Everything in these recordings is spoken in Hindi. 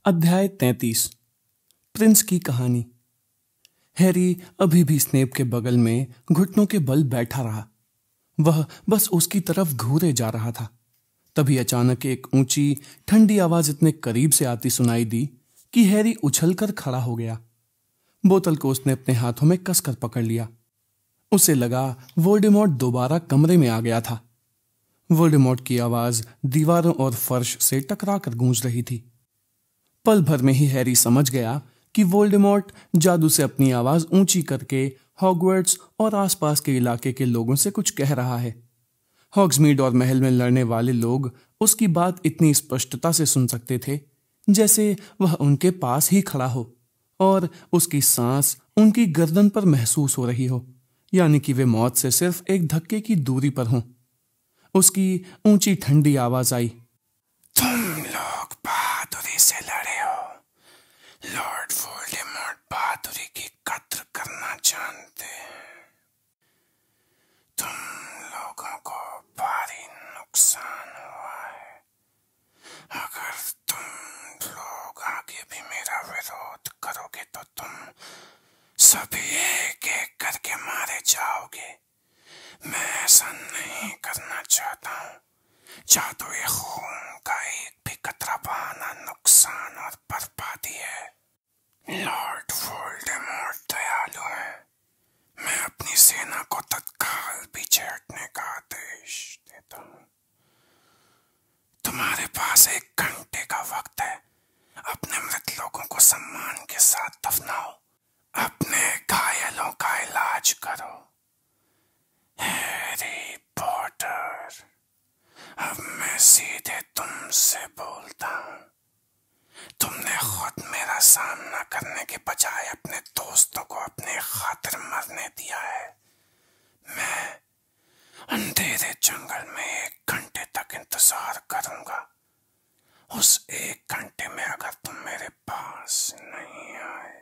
अध्याय 33। प्रिंस की कहानी। हैरी अभी भी स्नेप के बगल में घुटनों के बल बैठा रहा। वह बस उसकी तरफ घूरे जा रहा था। तभी अचानक एक ऊंची ठंडी आवाज इतने करीब से आती सुनाई दी कि हैरी उछलकर खड़ा हो गया। बोतल को उसने अपने हाथों में कसकर पकड़ लिया। उसे लगा वोल्डेमॉर्ट दोबारा कमरे में आ गया था। वोल्डेमॉर्ट की आवाज दीवारों और फर्श से टकराकर गूंज रही थी। पल भर में ही हैरी समझ गया कि वोल्डेमॉर्ट जादू से अपनी आवाज ऊंची करके हॉगवर्ट्स और आसपास के इलाके के लोगों से कुछ कह रहा है। हॉग्समीड और महल में लड़ने वाले लोग उसकी बात इतनी स्पष्टता से सुन सकते थे जैसे वह उनके पास ही खड़ा हो और उसकी सांस उनकी गर्दन पर महसूस हो रही हो, यानी कि वे मौत से सिर्फ एक धक्के की दूरी पर हों। उसकी ऊंची ठंडी आवाज आई, तुम लोग बहादुरी से लड़े हो। लॉर्ड वोल्डेमॉर्ट बहादुरी की कद्र करना जानते हैं। तुम लोगों को भारी नुकसान हुआ है। अगर तुम लोग आगे भी मेरा विरोध करोगे तो तुम सभी एक एक करके मारे जाओगे। मैं ऐसा नहीं करना चाहता हूँ। जादू ये खून का एक भी कतरा बहाना नुकसान और बर्बादी है। लॉर्ड वोल्डेमॉर्ट दयालु है। मैं अपनी सेना को तत्काल पीछे हटने का आदेश देता हूँ। तुम्हारे पास 1 घंटे का वक्त है। अपने मृत लोगों को सम्मान के साथ दफनाओ। अपने घायलों का इलाज करो। हैरी पॉटर, अब मैं सीधे तुमसे बोलता हूँ। तुमने खुद मेरा सामना करने के बजाय अपने दोस्तों को अपने खातिर मरने दिया है। मैं अंधेरे जंगल में 1 घंटे तक इंतजार करूंगा। उस 1 घंटे में अगर तुम मेरे पास नहीं आए,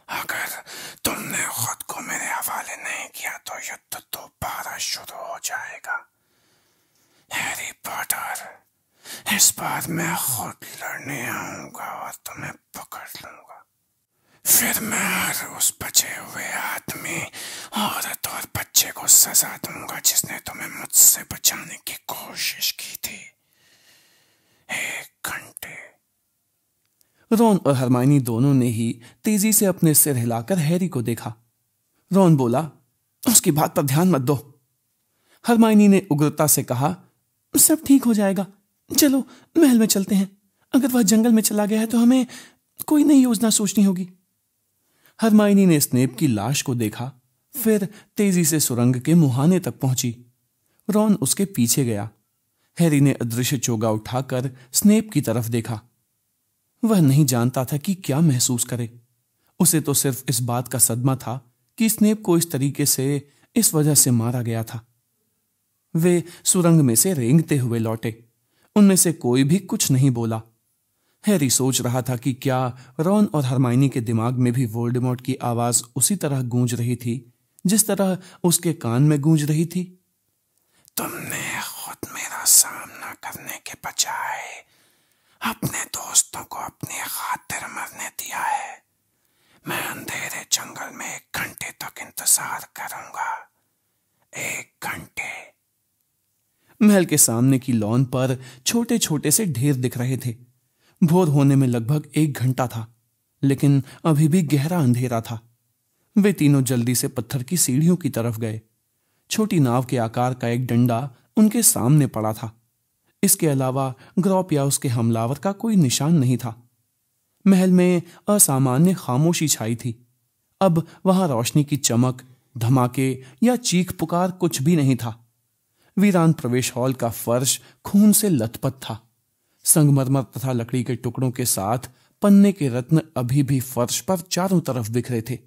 अगर तुमने खुद को मेरे हवाले नहीं किया तो युद्ध दोबारा शुरू हो जाएगा। हैरी पॉटर, इस बार मैं खुद लड़ने आऊंगा और तुम्हें पकड़ लूंगा। फिर मैं हर उस बचे हुए आदमी, औरत और बच्चे को सजा दूंगा जिसने तुम्हें मुझसे बचाने की कोशिश की थी। 1 घंटे। रॉन और हरमाइनी दोनों ने ही तेजी से अपने सिर हिलाकर हैरी को देखा। रॉन बोला, उसकी बात पर ध्यान मत दो। हरमाइनी ने उग्रता से कहा, सब ठीक हो जाएगा, चलो महल में चलते हैं। अगर वह जंगल में चला गया है तो हमें कोई नई योजना सोचनी होगी। हरमाइनी ने स्नेप की लाश को देखा, फिर तेजी से सुरंग के मुहाने तक पहुंची। रॉन उसके पीछे गया। हैरी ने अदृश्य चोगा उठाकर स्नेप की तरफ देखा। वह नहीं जानता था कि क्या महसूस करे। उसे तो सिर्फ इस बात का सदमा था कि स्नेप को इस तरीके से इस वजह से मारा गया था। वे सुरंग में से रेंगते हुए लौटे। उनमें से कोई भी कुछ नहीं बोला। हैरी सोच रहा था कि क्या रॉन और हरमाइनी के दिमाग में भी वोल्डेमॉर्ट की आवाज उसी तरह गूंज रही थी जिस तरह उसके कान में गूंज रही थी। तुमने खुद मेरा सामना करने के बजाय अपने दोस्तों को अपनी खातिर मरने दिया है। मैं अंधेरे जंगल में 1 घंटे तक इंतजार करूंगा। 1 घंटे। महल के सामने की लॉन पर छोटे छोटे से ढेर दिख रहे थे। भोर होने में लगभग 1 घंटा था, लेकिन अभी भी गहरा अंधेरा था। वे तीनों जल्दी से पत्थर की सीढ़ियों की तरफ गए। छोटी नाव के आकार का एक डंडा उनके सामने पड़ा था। इसके अलावा ग्रॉप या उसके हमलावर का कोई निशान नहीं था। महल में असामान्य खामोशी छाई थी। अब वहां रोशनी की चमक, धमाके या चीख पुकार कुछ भी नहीं था। वीरान प्रवेश हॉल का फर्श खून से लथपथ था। संगमरमर तथा लकड़ी के टुकड़ों के साथ पन्ने के रत्न अभी भी फर्श पर चारों तरफ बिखरे थे।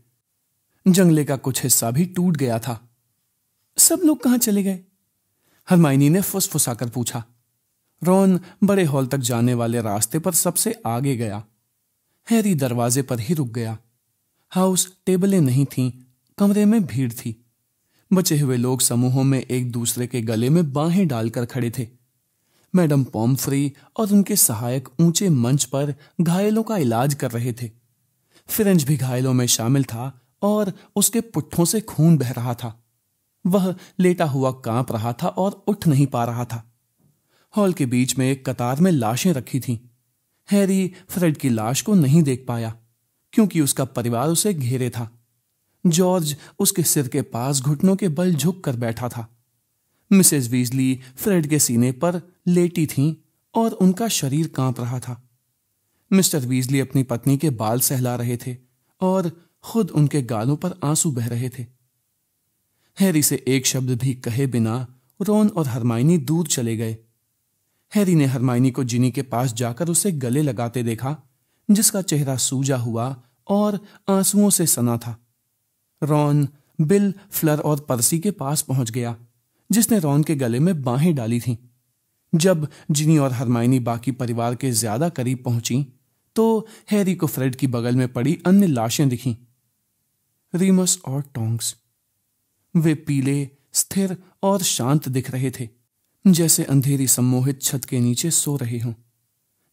जंगले का कुछ हिस्सा भी टूट गया था। सब लोग कहां चले गए? हरमाइनी ने फुसफुसाकर पूछा। रॉन बड़े हॉल तक जाने वाले रास्ते पर सबसे आगे गया। हैरी दरवाजे पर ही रुक गया। हाउस टेबलें नहीं थीं, कमरे में भीड़ थी। बचे हुए लोग समूहों में एक दूसरे के गले में बाहें डालकर खड़े थे। मैडम पॉम्फ्री और उनके सहायक ऊंचे मंच पर घायलों का इलाज कर रहे थे। फिरेंज भी घायलों में शामिल था और उसके पुट्ठों से खून बह रहा था। वह लेटा हुआ कांप रहा था और उठ नहीं पा रहा था। हॉल के बीच में एक कतार में लाशें रखी थीं। हैरी फ्रेड की लाश को नहीं देख पाया क्योंकि उसका परिवार उसे घेरे था। जॉर्ज उसके सिर के पास घुटनों के बल झुक कर बैठा था। मिसेस वीजली फ्रेड के सीने पर लेटी थीं और उनका शरीर कांप रहा था। मिस्टर वीजली अपनी पत्नी के बाल सहला रहे थे और खुद उनके गालों पर आंसू बह रहे थे। हैरी से एक शब्द भी कहे बिना रॉन और हरमाइनी दूर चले गए। हैरी ने हरमाइनी को जिनी के पास जाकर उसे गले लगाते देखा, जिसका चेहरा सूजा हुआ और आंसुओं से सना था। रॉन बिल, फ्लर और पर्सी के पास पहुंच गया, जिसने रॉन के गले में बाहें डाली थीं। जब जिनी और हरमाइनी बाकी परिवार के ज्यादा करीब पहुंची तो हैरी को फ्रेड की बगल में पड़ी अन्य लाशें दिखीं। रीमस और टोंक्स। वे पीले, स्थिर और शांत दिख रहे थे, जैसे अंधेरी सम्मोहित छत के नीचे सो रहे हों।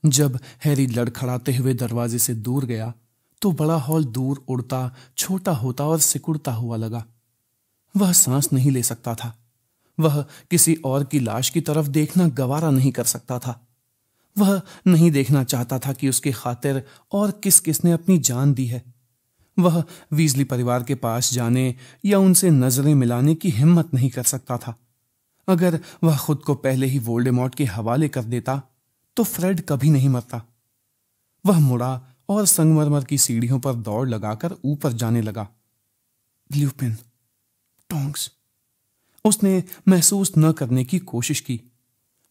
जब हैरी लड़खड़ाते हुए दरवाजे से दूर गया तो बड़ा हॉल दूर उड़ता, छोटा होता और सिकुड़ता हुआ लगा। वह सांस नहीं ले सकता था। वह किसी और की लाश की तरफ देखना गवारा नहीं कर सकता था। वह नहीं देखना चाहता था कि उसके खातिर और किस किस ने अपनी जान दी है। वह वीजली परिवार के पास जाने या उनसे नजरें मिलाने की हिम्मत नहीं कर सकता था। अगर वह खुद को पहले ही वोल्डेमॉर्ट के हवाले कर देता तो फ्रेड कभी नहीं मरता। वह मुड़ा और संगमरमर की सीढ़ियों पर दौड़ लगाकर ऊपर जाने लगा। ल्यूपिन, टोंक्स। उसने महसूस न करने की कोशिश की।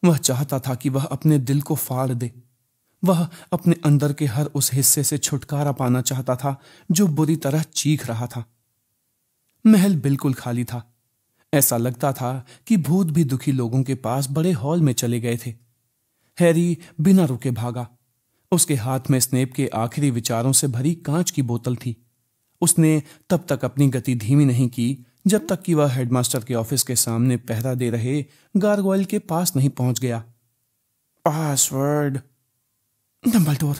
वह चाहता था कि वह अपने दिल को फाड़ दे। वह अपने अंदर के हर उस हिस्से से छुटकारा पाना चाहता था जो बुरी तरह चीख रहा था। महल बिल्कुल खाली था। ऐसा लगता था कि भूत भी दुखी लोगों के पास बड़े हॉल में चले गए थे। हैरी बिना रुके भागा। उसके हाथ में स्नेप के आखिरी विचारों से भरी कांच की बोतल थी। उसने तब तक अपनी गति धीमी नहीं की जब तक कि वह हेडमास्टर के ऑफिस के सामने पहरा दे रहे गारगोइल के पास नहीं पहुंच गया। पासवर्ड। डंबलडोर।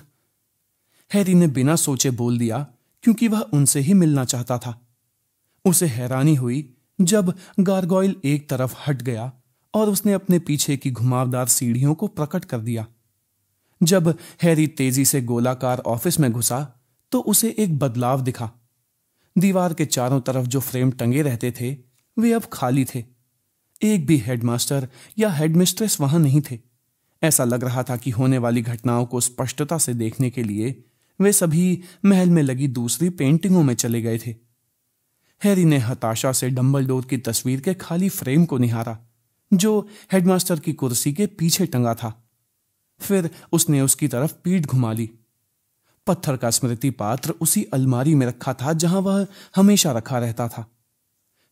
हैरी ने बिना सोचे बोल दिया क्योंकि वह उनसे ही मिलना चाहता था। उसे हैरानी हुई जब गारगोइल एक तरफ हट गया और उसने अपने पीछे की घुमावदार सीढ़ियों को प्रकट कर दिया। जब हैरी तेजी से गोलाकार ऑफिस में घुसा तो उसे एक बदलाव दिखा। दीवार के चारों तरफ जो फ्रेम टंगे रहते थे वे अब खाली थे। एक भी हेडमास्टर या हेडमिस्ट्रेस वहां नहीं थे। ऐसा लग रहा था कि होने वाली घटनाओं को स्पष्टता से देखने के लिए वे सभी महल में लगी दूसरी पेंटिंगों में चले गए थे। हैरी ने हताशा से डंबलडोर की तस्वीर के खाली फ्रेम को निहारा जो हेडमास्टर की कुर्सी के पीछे टंगा था। फिर उसने उसकी तरफ पीठ घुमा ली। पत्थर का स्मृति पात्र उसी अलमारी में रखा था जहां वह हमेशा रखा रहता था।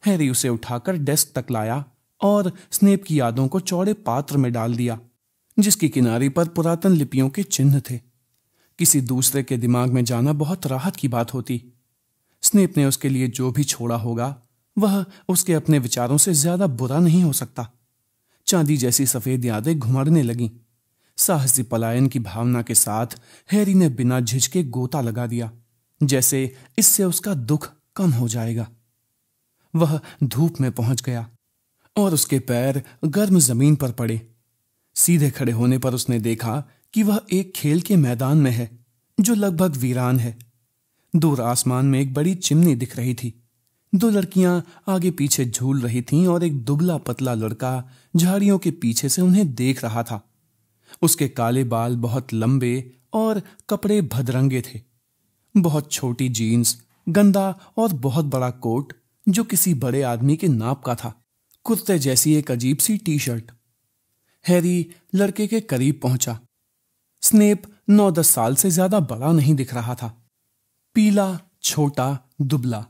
हैरी उसे उठाकर डेस्क तक लाया और स्नेप की यादों को चौड़े पात्र में डाल दिया, जिसकी किनारी पर पुरातन लिपियों के चिन्ह थे। किसी दूसरे के दिमाग में जाना बहुत राहत की बात होती। स्नेप ने उसके लिए जो भी छोड़ा होगा वह उसके अपने विचारों से ज्यादा बुरा नहीं हो सकता। चांदी जैसी सफेद यादें घुमड़ने लगीं। साहसी पलायन की भावना के साथ हैरी ने बिना झिझके गोता लगा दिया, जैसे इससे उसका दुख कम हो जाएगा। वह धूप में पहुंच गया और उसके पैर गर्म जमीन पर पड़े। सीधे खड़े होने पर उसने देखा कि वह एक खेल के मैदान में है जो लगभग वीरान है। दूर आसमान में एक बड़ी चिमनी दिख रही थी। 2 लड़कियां आगे पीछे झूल रही थीं और एक दुबला पतला लड़का झाड़ियों के पीछे से उन्हें देख रहा था। उसके काले बाल बहुत लंबे और कपड़े भदरंगे थे। बहुत छोटी जीन्स, गंदा और बहुत बड़ा कोट जो किसी बड़े आदमी के नाप का था, कुर्ते जैसी एक अजीब सी टी शर्ट। हैरी लड़के के करीब पहुंचा। स्नेप 9-10 साल से ज्यादा बड़ा नहीं दिख रहा था। पीला, छोटा, दुबला।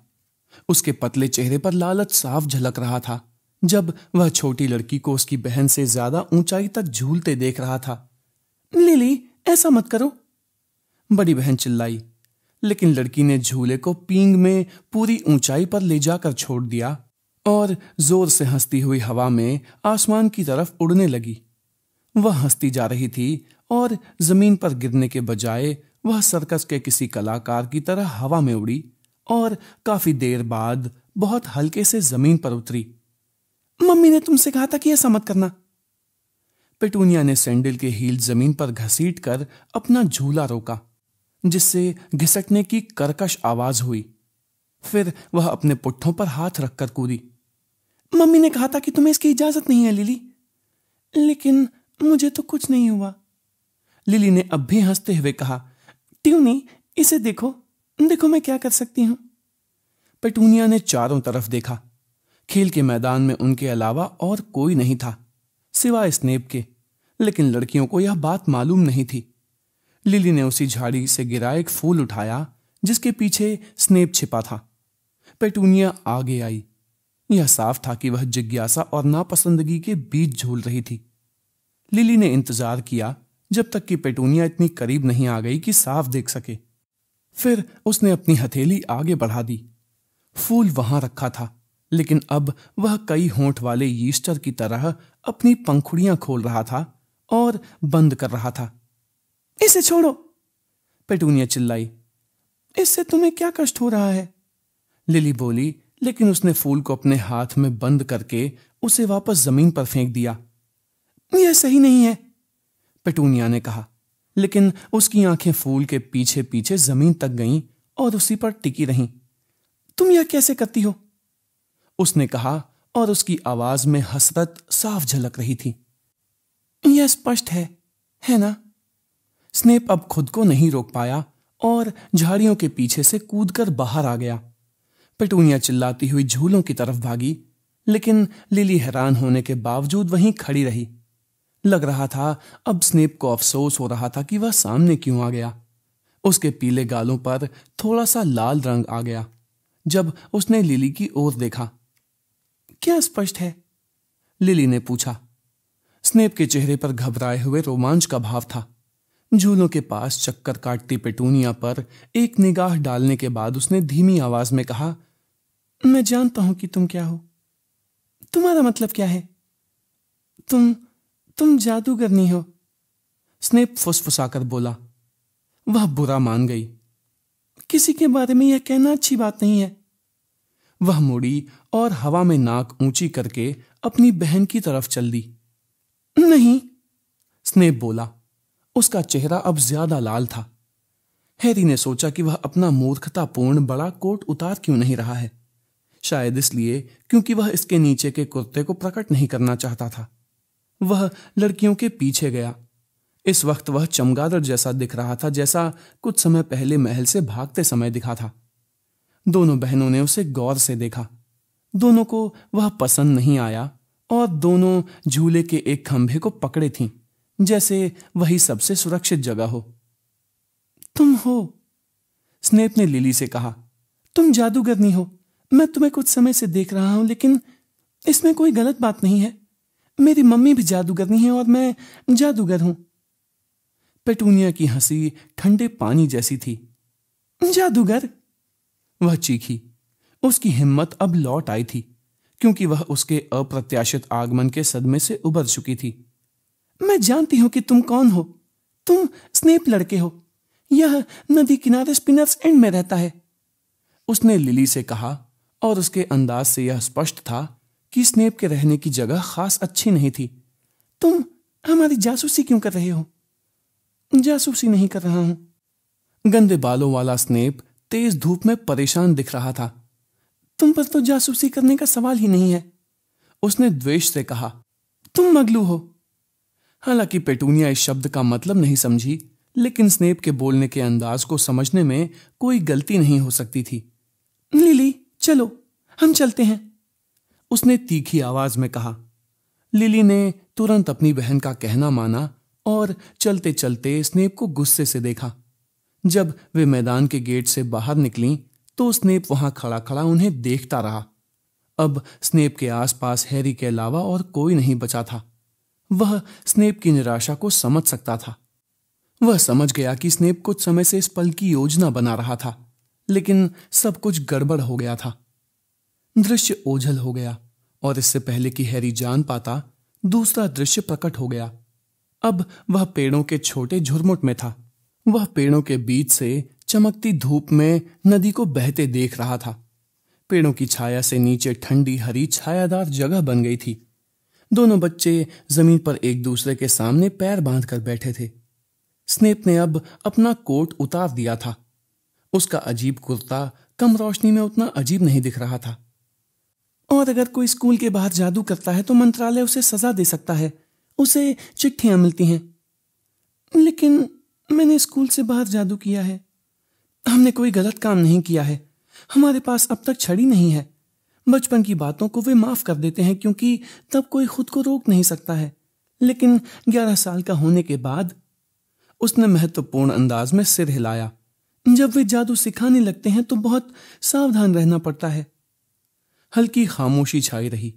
उसके पतले चेहरे पर लालच साफ झलक रहा था जब वह छोटी लड़की को उसकी बहन से ज्यादा ऊंचाई तक झूलते देख रहा था। लिली, ऐसा मत करो, बड़ी बहन चिल्लाई, लेकिन लड़की ने झूले को पींग में पूरी ऊंचाई पर ले जाकर छोड़ दिया और जोर से हंसती हुई हवा में आसमान की तरफ उड़ने लगी। वह हंसती जा रही थी और जमीन पर गिरने के बजाय वह सर्कस के किसी कलाकार की तरह हवा में उड़ी और काफी देर बाद बहुत हल्के से जमीन पर उतरी। मम्मी ने तुमसे कहा था कि ऐसा मत करना। पेटूनिया ने सैंडल के हील जमीन पर घसीटकर अपना झूला रोका, जिससे घिसटने की कर्कश आवाज हुई। फिर वह अपने पुट्ठों पर हाथ रखकर कूदी। मम्मी ने कहा था कि तुम्हें इसकी इजाजत नहीं है लिली, लेकिन मुझे तो कुछ नहीं हुआ। लिली ने अब भी हंसते हुए कहा, ट्यूनी इसे देखो, देखो मैं क्या कर सकती हूं। पेटूनिया ने चारों तरफ देखा। खेल के मैदान में उनके अलावा और कोई नहीं था सिवाय स्नेप के, लेकिन लड़कियों को यह बात मालूम नहीं थी। लिली ने उसी झाड़ी से गिरा एक फूल उठाया जिसके पीछे स्नेप छिपा था। पेटूनिया आगे आई। यह साफ था कि वह जिज्ञासा और नापसंदगी के बीच झूल रही थी। लिली ने इंतजार किया जब तक कि पेटूनिया इतनी करीब नहीं आ गई कि साफ देख सके। फिर उसने अपनी हथेली आगे बढ़ा दी। फूल वहां रखा था, लेकिन अब वह कई होंठ वाले ईस्टर की तरह अपनी पंखुड़ियां खोल रहा था और बंद कर रहा था। इसे छोड़ो, पेटूनिया चिल्लाई। इससे तुम्हें क्या कष्ट हो रहा है? लिली बोली, लेकिन उसने फूल को अपने हाथ में बंद करके उसे वापस जमीन पर फेंक दिया। यह सही नहीं है, पेटूनिया ने कहा, लेकिन उसकी आंखें फूल के पीछे पीछे जमीन तक गईं और उसी पर टिकी रहीं। तुम यह कैसे करती हो? उसने कहा और उसकी आवाज में हसरत साफ झलक रही थी। यह स्पष्ट है ना? स्नेप अब खुद को नहीं रोक पाया और झाड़ियों के पीछे से कूदकर बाहर आ गया। पेटूनिया चिल्लाती हुई झूलों की तरफ भागी, लेकिन लिली हैरान होने के बावजूद वहीं खड़ी रही। लग रहा था अब स्नेप को अफसोस हो रहा था कि वह सामने क्यों आ गया। उसके पीले गालों पर थोड़ा सा लाल रंग आ गया जब उसने लिली की ओर देखा। क्या स्पष्ट है? लिली ने पूछा। स्नेप के चेहरे पर घबराए हुए रोमांच का भाव था। झूलों के पास चक्कर काटती पेटूनिया पर एक निगाह डालने के बाद उसने धीमी आवाज में कहा, मैं जानता हूं कि तुम क्या हो। तुम्हारा मतलब क्या है? तुम जादूगरनी हो, स्नेप फुसफुसाकर बोला। वह बुरा मान गई। किसी के बारे में यह कहना अच्छी बात नहीं है। वह मुड़ी और हवा में नाक ऊंची करके अपनी बहन की तरफ चल दी। नहीं, स्नेप बोला। उसका चेहरा अब ज्यादा लाल था। हैरी ने सोचा कि वह अपना मूर्खतापूर्ण बड़ा कोट उतार क्यों नहीं रहा है। शायद इसलिए क्योंकि वह इसके नीचे के कुर्ते को प्रकट नहीं करना चाहता था। वह लड़कियों के पीछे गया। इस वक्त वह चमगादड़ जैसा दिख रहा था, जैसा कुछ समय पहले महल से भागते समय दिखा था। दोनों बहनों ने उसे गौर से देखा। दोनों को वह पसंद नहीं आया और दोनों झूले के एक खंभे को पकड़े थीं, जैसे वही सबसे सुरक्षित जगह हो। तुम हो, स्नेप ने लिली से कहा। तुम जादूगरनी हो। मैं तुम्हें कुछ समय से देख रहा हूं, लेकिन इसमें कोई गलत बात नहीं है। मेरी मम्मी भी जादूगरनी है और मैं जादूगर हूं। पेटूनिया की हंसी ठंडे पानी जैसी थी। जादूगर? वह चीखी। उसकी हिम्मत अब लौट आई थी, क्योंकि वह उसके अप्रत्याशित आगमन के सदमे से उबर चुकी थी। मैं जानती हूं कि तुम कौन हो। तुम स्नेप लड़के हो। यह नदी किनारे स्पिनर्स एंड में रहता है, उसने लिली से कहा, और उसके अंदाज से यह स्पष्ट था कि स्नेप के रहने की जगह खास अच्छी नहीं थी। तुम हमारी जासूसी क्यों कर रहे हो? जासूसी नहीं कर रहा हूं। गंदे बालों वाला स्नेप तेज धूप में परेशान दिख रहा था। तुम पर तो जासूसी करने का सवाल ही नहीं है, उसने द्वेष से कहा। तुम मगलू हो। हालांकि पेटूनिया इस शब्द का मतलब नहीं समझी, लेकिन स्नेप के बोलने के अंदाज को समझने में कोई गलती नहीं हो सकती थी। लिली, चलो हम चलते हैं, उसने तीखी आवाज में कहा। लिली ने तुरंत अपनी बहन का कहना माना और चलते चलते स्नेप को गुस्से से देखा। जब वे मैदान के गेट से बाहर निकलीं, तो स्नेप वहां खड़ा खड़ा उन्हें देखता रहा। अब स्नेप के आसपास हैरी के अलावा और कोई नहीं बचा था। वह स्नेप की निराशा को समझ सकता था। वह समझ गया कि स्नेप कुछ समय से इस पल की योजना बना रहा था, लेकिन सब कुछ गड़बड़ हो गया था। दृश्य ओझल हो गया और इससे पहले कि हैरी जान पाता, दूसरा दृश्य प्रकट हो गया। अब वह पेड़ों के छोटे झुरमुट में था। वह पेड़ों के बीच से चमकती धूप में नदी को बहते देख रहा था। पेड़ों की छाया से नीचे ठंडी हरी छायादार जगह बन गई थी। दोनों बच्चे जमीन पर एक दूसरे के सामने पैर बांधकर बैठे थे। स्नेप ने अब अपना कोट उतार दिया था। उसका अजीब कुर्ता कम रोशनी में उतना अजीब नहीं दिख रहा था। और अगर कोई स्कूल के बाहर जादू करता है तो मंत्रालय उसे सजा दे सकता है, उसे चिट्ठियां मिलती हैं। लेकिन मैंने स्कूल से बाहर जादू किया है। हमने कोई गलत काम नहीं किया है। हमारे पास अब तक छड़ी नहीं है। बचपन की बातों को वे माफ कर देते हैं क्योंकि तब कोई खुद को रोक नहीं सकता है। लेकिन 11 साल का होने के बाद उसने महत्वपूर्ण अंदाज में सिर हिलाया। जब वे जादू सिखाने लगते हैं तो बहुत सावधान रहना पड़ता है। हल्की खामोशी छाई रही।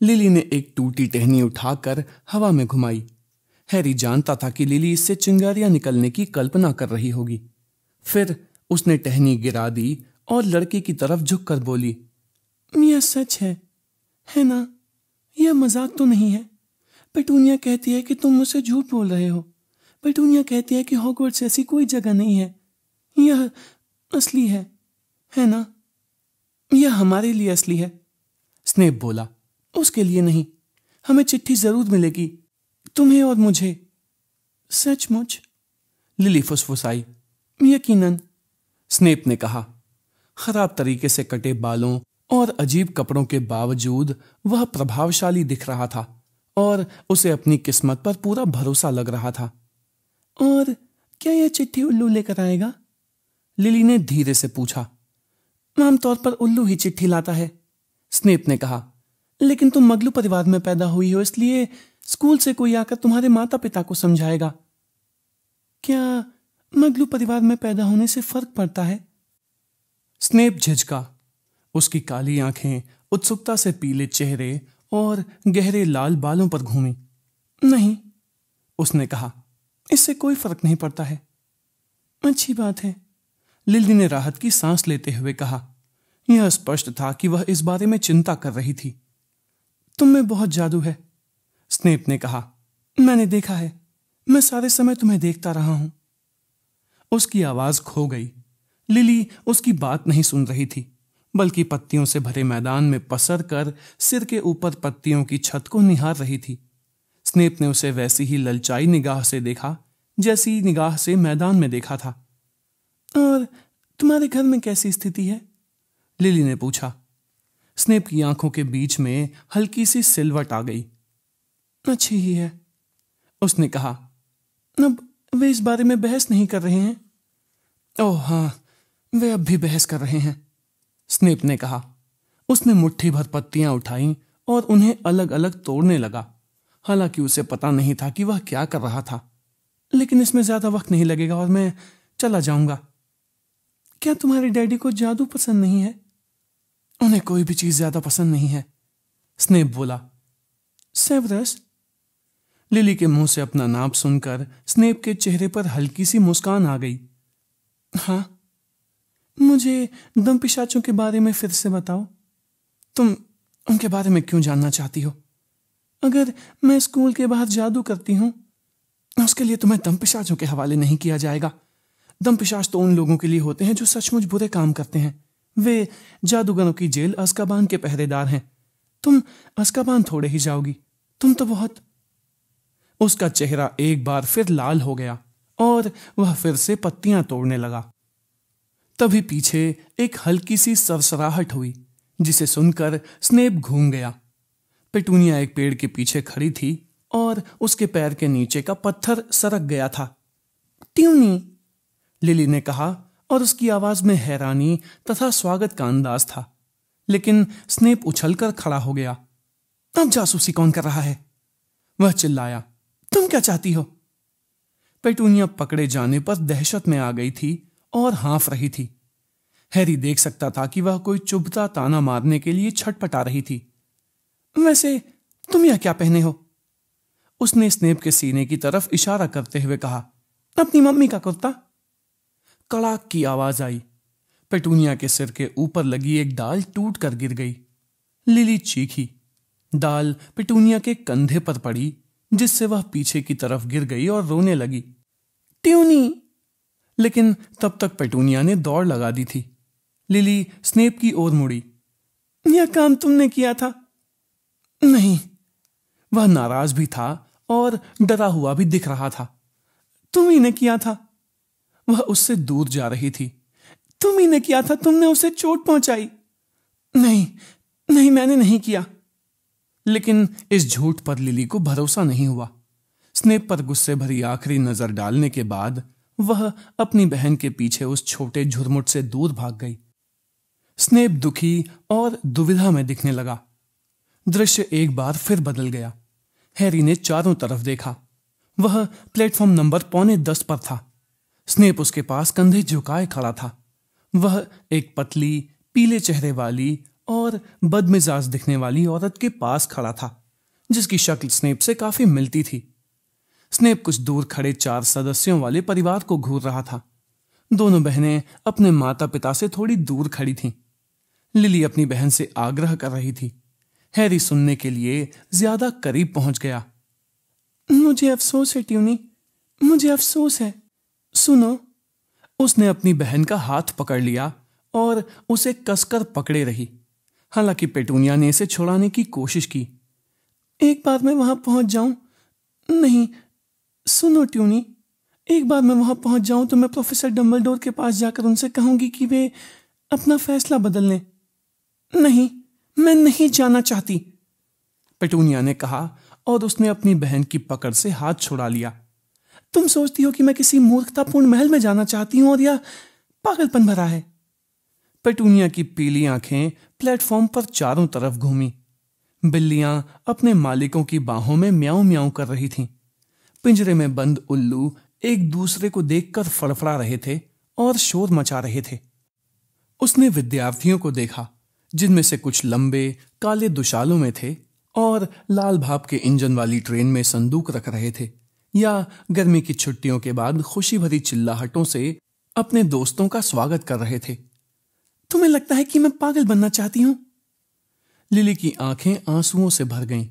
लिली ने एक टूटी टहनी उठाकर हवा में घुमाई। हैरी जानता था कि लिली इससे चिंगारियां निकलने की कल्पना कर रही होगी। फिर उसने टहनी गिरा दी और लड़के की तरफ झुककर बोली, यह सच है ना? यह मजाक तो नहीं है। पेटूनिया कहती है कि तुम मुझसे झूठ बोल रहे हो। पेटूनिया कहती है कि हॉगवर्ट्स ऐसी कोई जगह नहीं है। यह असली है ना? यह हमारे लिए असली है। स्नेप बोला, उसके लिए नहीं। हमें चिट्ठी जरूर मिलेगी, तुम्हें और मुझे। सचमुच? लिली फुसफुसाई। यकीनन, स्नेप ने कहा। खराब तरीके से कटे बालों और अजीब कपड़ों के बावजूद वह प्रभावशाली दिख रहा था और उसे अपनी किस्मत पर पूरा भरोसा लग रहा था। और क्या यह चिट्ठी उल्लू लेकर आएगा? लिली ने धीरे से पूछा। आमतौर पर उल्लू ही चिट्ठी लाता है, स्नेप ने कहा। लेकिन तुम मगलू परिवार में पैदा हुई हो, इसलिए स्कूल से कोई आकर तुम्हारे माता पिता को समझाएगा। क्या मगलू परिवार में पैदा होने से फर्क पड़ता है? स्नेप झिझका। उसकी काली आंखें उत्सुकता से पीले चेहरे और गहरे लाल बालों पर घूमी। नहीं, उसने कहा, इससे कोई फर्क नहीं पड़ता है। अच्छी बात है, लिली ने राहत की सांस लेते हुए कहा। यह स्पष्ट था कि वह इस बारे में चिंता कर रही थी। तुम में बहुत जादू है, स्नेप ने कहा। मैंने देखा है, मैं सारे समय तुम्हें देखता रहा हूं। उसकी आवाज खो गई। लिली उसकी बात नहीं सुन रही थी, बल्कि पत्तियों से भरे मैदान में पसर कर सिर के ऊपर पत्तियों की छत को निहार रही थी। स्नेप ने उसे वैसी ही ललचाई निगाह से देखा जैसी निगाह से मैदान में देखा था। और तुम्हारे घर में कैसी स्थिति है? लिली ने पूछा। स्नेप की आंखों के बीच में हल्की सी सिलवट आ गई। अच्छी ही है, उसने कहा। अब वे इस बारे में बहस नहीं कर रहे हैं? ओह हाँ, वे अब भी बहस कर रहे हैं, स्नेप ने कहा। उसने मुट्ठी भर पत्तियां उठाईं और उन्हें अलग अलग तोड़ने लगा। हालांकि उसे पता नहीं था कि वह क्या कर रहा था। लेकिन इसमें ज्यादा वक्त नहीं लगेगा और मैं चला जाऊंगा। क्या तुम्हारे डैडी को जादू पसंद नहीं है? उन्हें कोई भी चीज ज्यादा पसंद नहीं है, स्नेप बोला। सेवरस? लिली के मुंह से अपना नाम सुनकर स्नेप के चेहरे पर हल्की सी मुस्कान आ गई। हाँ, मुझे दम पिशाचों के बारे में फिर से बताओ। तुम उनके बारे में क्यों जानना चाहती हो? अगर मैं स्कूल के बाहर जादू करती हूं, उसके लिए तुम्हें दम पिशाचों के हवाले नहीं किया जाएगा। दम पिशाच तो उन लोगों के लिए होते हैं जो सचमुच बुरे काम करते हैं। वे जादूगरों की जेल अज़्काबान के पहरेदार हैं। तुम अज़्काबान थोड़े ही जाओगी, तुम तो बहुत। उसका चेहरा एक बार फिर लाल हो गया और वह फिर से पत्तियां तोड़ने लगा। तभी पीछे एक हल्की सी सरसराहट हुई, जिसे सुनकर स्नेप घूम गया। पेटूनिया एक पेड़ के पीछे खड़ी थी और उसके पैर के नीचे का पत्थर सरक गया था। ट्यूनी, लिली ने कहा और उसकी आवाज में हैरानी तथा स्वागत का अंदाज था। लेकिन स्नेप उछलकर खड़ा हो गया। अब जासूसी कौन कर रहा है? वह चिल्लाया। तुम क्या चाहती हो? पेटूनिया पकड़े जाने पर दहशत में आ गई थी और हाँफ रही थी। हैरी देख सकता था कि वह कोई चुभता ताना मारने के लिए छटपटा रही थी। वैसे तुम यह क्या पहने हो? उसने स्नेप के सीने की तरफ इशारा करते हुए कहा। अपनी मम्मी का कुर्ता। कड़ाक की आवाज आई। पेटूनिया के सिर के ऊपर लगी एक डाल टूट कर गिर गई। लिली चीखी। डाल पेटूनिया के कंधे पर पड़ी, जिससे वह पीछे की तरफ गिर गई और रोने लगी। ट्यूनी! लेकिन तब तक पेटूनिया ने दौड़ लगा दी थी। लिली स्नेप की ओर मुड़ी। यह काम तुमने किया था? नहीं। वह नाराज भी था और डरा हुआ भी दिख रहा था। तुम ही ने किया था। वह उससे दूर जा रही थी। तुम ही ने किया था, तुमने उसे चोट पहुंचाई। नहीं नहीं, मैंने नहीं किया। लेकिन इस झूठ पर लिली को भरोसा नहीं हुआ। स्नेप पर गुस्से भरी आखिरी नजर डालने के बाद वह अपनी बहन के पीछे उस छोटे झुरमुट से दूर भाग गई। स्नेप दुखी और दुविधा में दिखने लगा। दृश्य एक बार फिर बदल गया। हैरी ने चारों तरफ देखा। वह प्लेटफॉर्म नंबर 9:45 पर था। स्नेप उसके पास कंधे झुकाए खड़ा था। वह एक पतली, पीले चेहरे वाली और बदमिजाज दिखने वाली औरत के पास खड़ा था, जिसकी शक्ल स्नेप से काफी मिलती थी। स्नेप कुछ दूर खड़े 4 सदस्यों वाले परिवार को घूर रहा था। दोनों बहनें अपने माता पिता से थोड़ी दूर खड़ी थीं। लिली अपनी बहन से आग्रह कर रही थी। हैरी सुनने के लिए ज्यादा करीब पहुंच गया। मुझे अफसोस है ट्यूनी, मुझे अफसोस है। सुनो। उसने अपनी बहन का हाथ पकड़ लिया और उसे कसकर पकड़े रही। हालांकि पेटूनिया ने इसे छुड़ाने की कोशिश की। एक बार मैं वहां पहुंच जाऊं। नहीं, सुनो ट्यूनी, एक बार मैं वहां पहुंच जाऊं तो मैं प्रोफेसर डंबलडोर के पास जाकर उनसे कहूंगी कि वे अपना फैसला बदल लें। नहीं, मैं नहीं जाना चाहती, पेटूनिया ने कहा और उसने अपनी बहन की पकड़ से हाथ छुड़ा लिया। तुम सोचती हो कि मैं किसी मूर्खतापूर्ण महल में जाना चाहती हूं और यह पागलपन भरा है। पेटूनिया की पीली आंखें प्लेटफॉर्म पर चारों तरफ घूमी। बिल्लियां अपने मालिकों की बाहों में म्याऊं म्याऊं कर रही थीं। पिंजरे में बंद उल्लू एक दूसरे को देखकर फड़फड़ा रहे थे और शोर मचा रहे थे। उसने विद्यार्थियों को देखा, जिनमें से कुछ लंबे काले दुशालों में थे और लाल भाप के इंजन वाली ट्रेन में संदूक रख रहे थे, या गर्मी की छुट्टियों के बाद खुशी भरी चिल्लाहटों से अपने दोस्तों का स्वागत कर रहे थे। तुम्हें लगता है कि मैं पागल बनना चाहती हूं? लिली की आंखें आंसुओं से भर गईं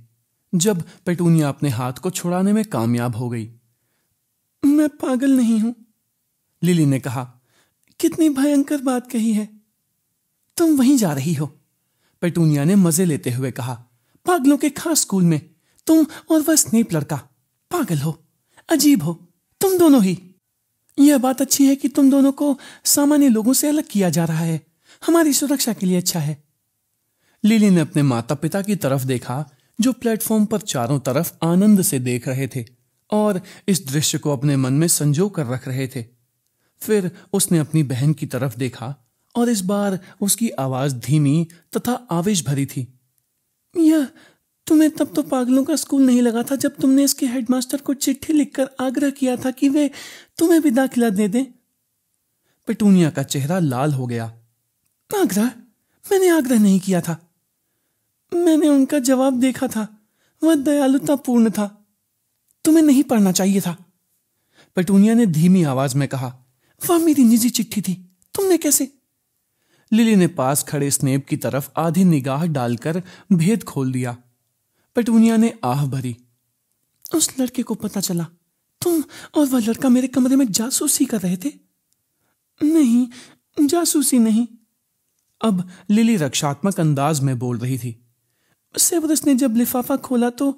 जब पेटूनिया अपने हाथ को छुड़ाने में कामयाब हो गई। मैं पागल नहीं हूं, लिली ने कहा। कितनी भयंकर बात कही है। तुम वहीं जा रही हो, पेटूनिया ने मजे लेते हुए कहा। पागलों के खास स्कूल में तुम और वह स्नेप लड़का पागल हो, अजीब हो, तुम दोनों ही। यह बात अच्छी है कि तुम दोनों को सामान्य लोगों से अलग किया जा रहा है। हमारी सुरक्षा के लिए अच्छा है। लिली ने अपने माता पिता की तरफ देखा, जो प्लेटफॉर्म पर चारों तरफ आनंद से देख रहे थे और इस दृश्य को अपने मन में संजो कर रख रहे थे। फिर उसने अपनी बहन की तरफ देखा और इस बार उसकी आवाज धीमी तथा आवेश भरी थी। यह तुम्हें तब तो पागलों का स्कूल नहीं लगा था जब तुमने इसके हेडमास्टर को चिट्ठी लिखकर आग्रह किया था कि वे तुम्हें भी दाखिला दे दें। पेटूनिया का चेहरा लाल हो गया। आग्रह? मैंने आग्रह नहीं किया था। मैंने उनका जवाब देखा था, वह दयालुतापूर्ण था। तुम्हें नहीं पढ़ना चाहिए था, पेटूनिया ने धीमी आवाज में कहा। वह मेरी निजी चिट्ठी थी, तुमने कैसे? लिली ने पास खड़े स्नेप की तरफ आधी निगाह डालकर भेद खोल दिया। पेटूनिया ने आह भरी। उस लड़के को पता चला तुम और वह लड़का मेरे कमरे में जासूसी कर रहे थे? नहीं, जासूसी नहीं। अब लिली रक्षात्मक अंदाज में बोल रही थी। सेवरस ने जब लिफाफा खोला तो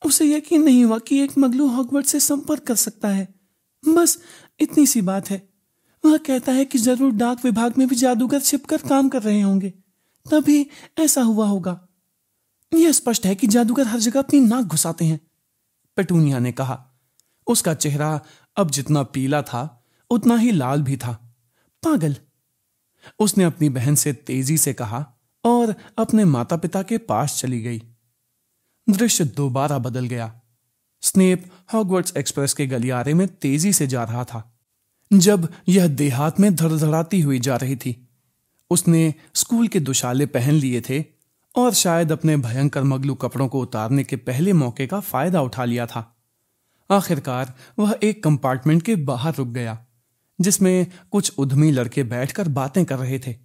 उसे यकीन नहीं हुआ कि एक मगलू हॉगवर्ट्स से संपर्क कर सकता है। बस इतनी सी बात है। वह कहता है कि जरूर डाक विभाग में भी जादूगर छिपकर काम कर रहे होंगे, तभी ऐसा हुआ होगा। यह स्पष्ट है कि जादूगर हर जगह अपनी नाक घुसाते हैं, पेटूनिया ने कहा। उसका चेहरा अब जितना पीला था उतना ही लाल भी था। पागल, उसने अपनी बहन से तेजी से कहा और अपने माता पिता के पास चली गई। दृश्य दोबारा बदल गया। स्नेप हॉगवर्ट्स एक्सप्रेस के गलियारे में तेजी से जा रहा था। जब यह देहात में धड़धड़ाती हुई जा रही थी, उसने स्कूल के दुशाले पहन लिए थे और शायद अपने भयंकर मगलू कपड़ों को उतारने के पहले मौके का फायदा उठा लिया था। आखिरकार वह एक कंपार्टमेंट के बाहर रुक गया, जिसमें कुछ उद्यमी लड़के बैठकर बातें कर रहे थे।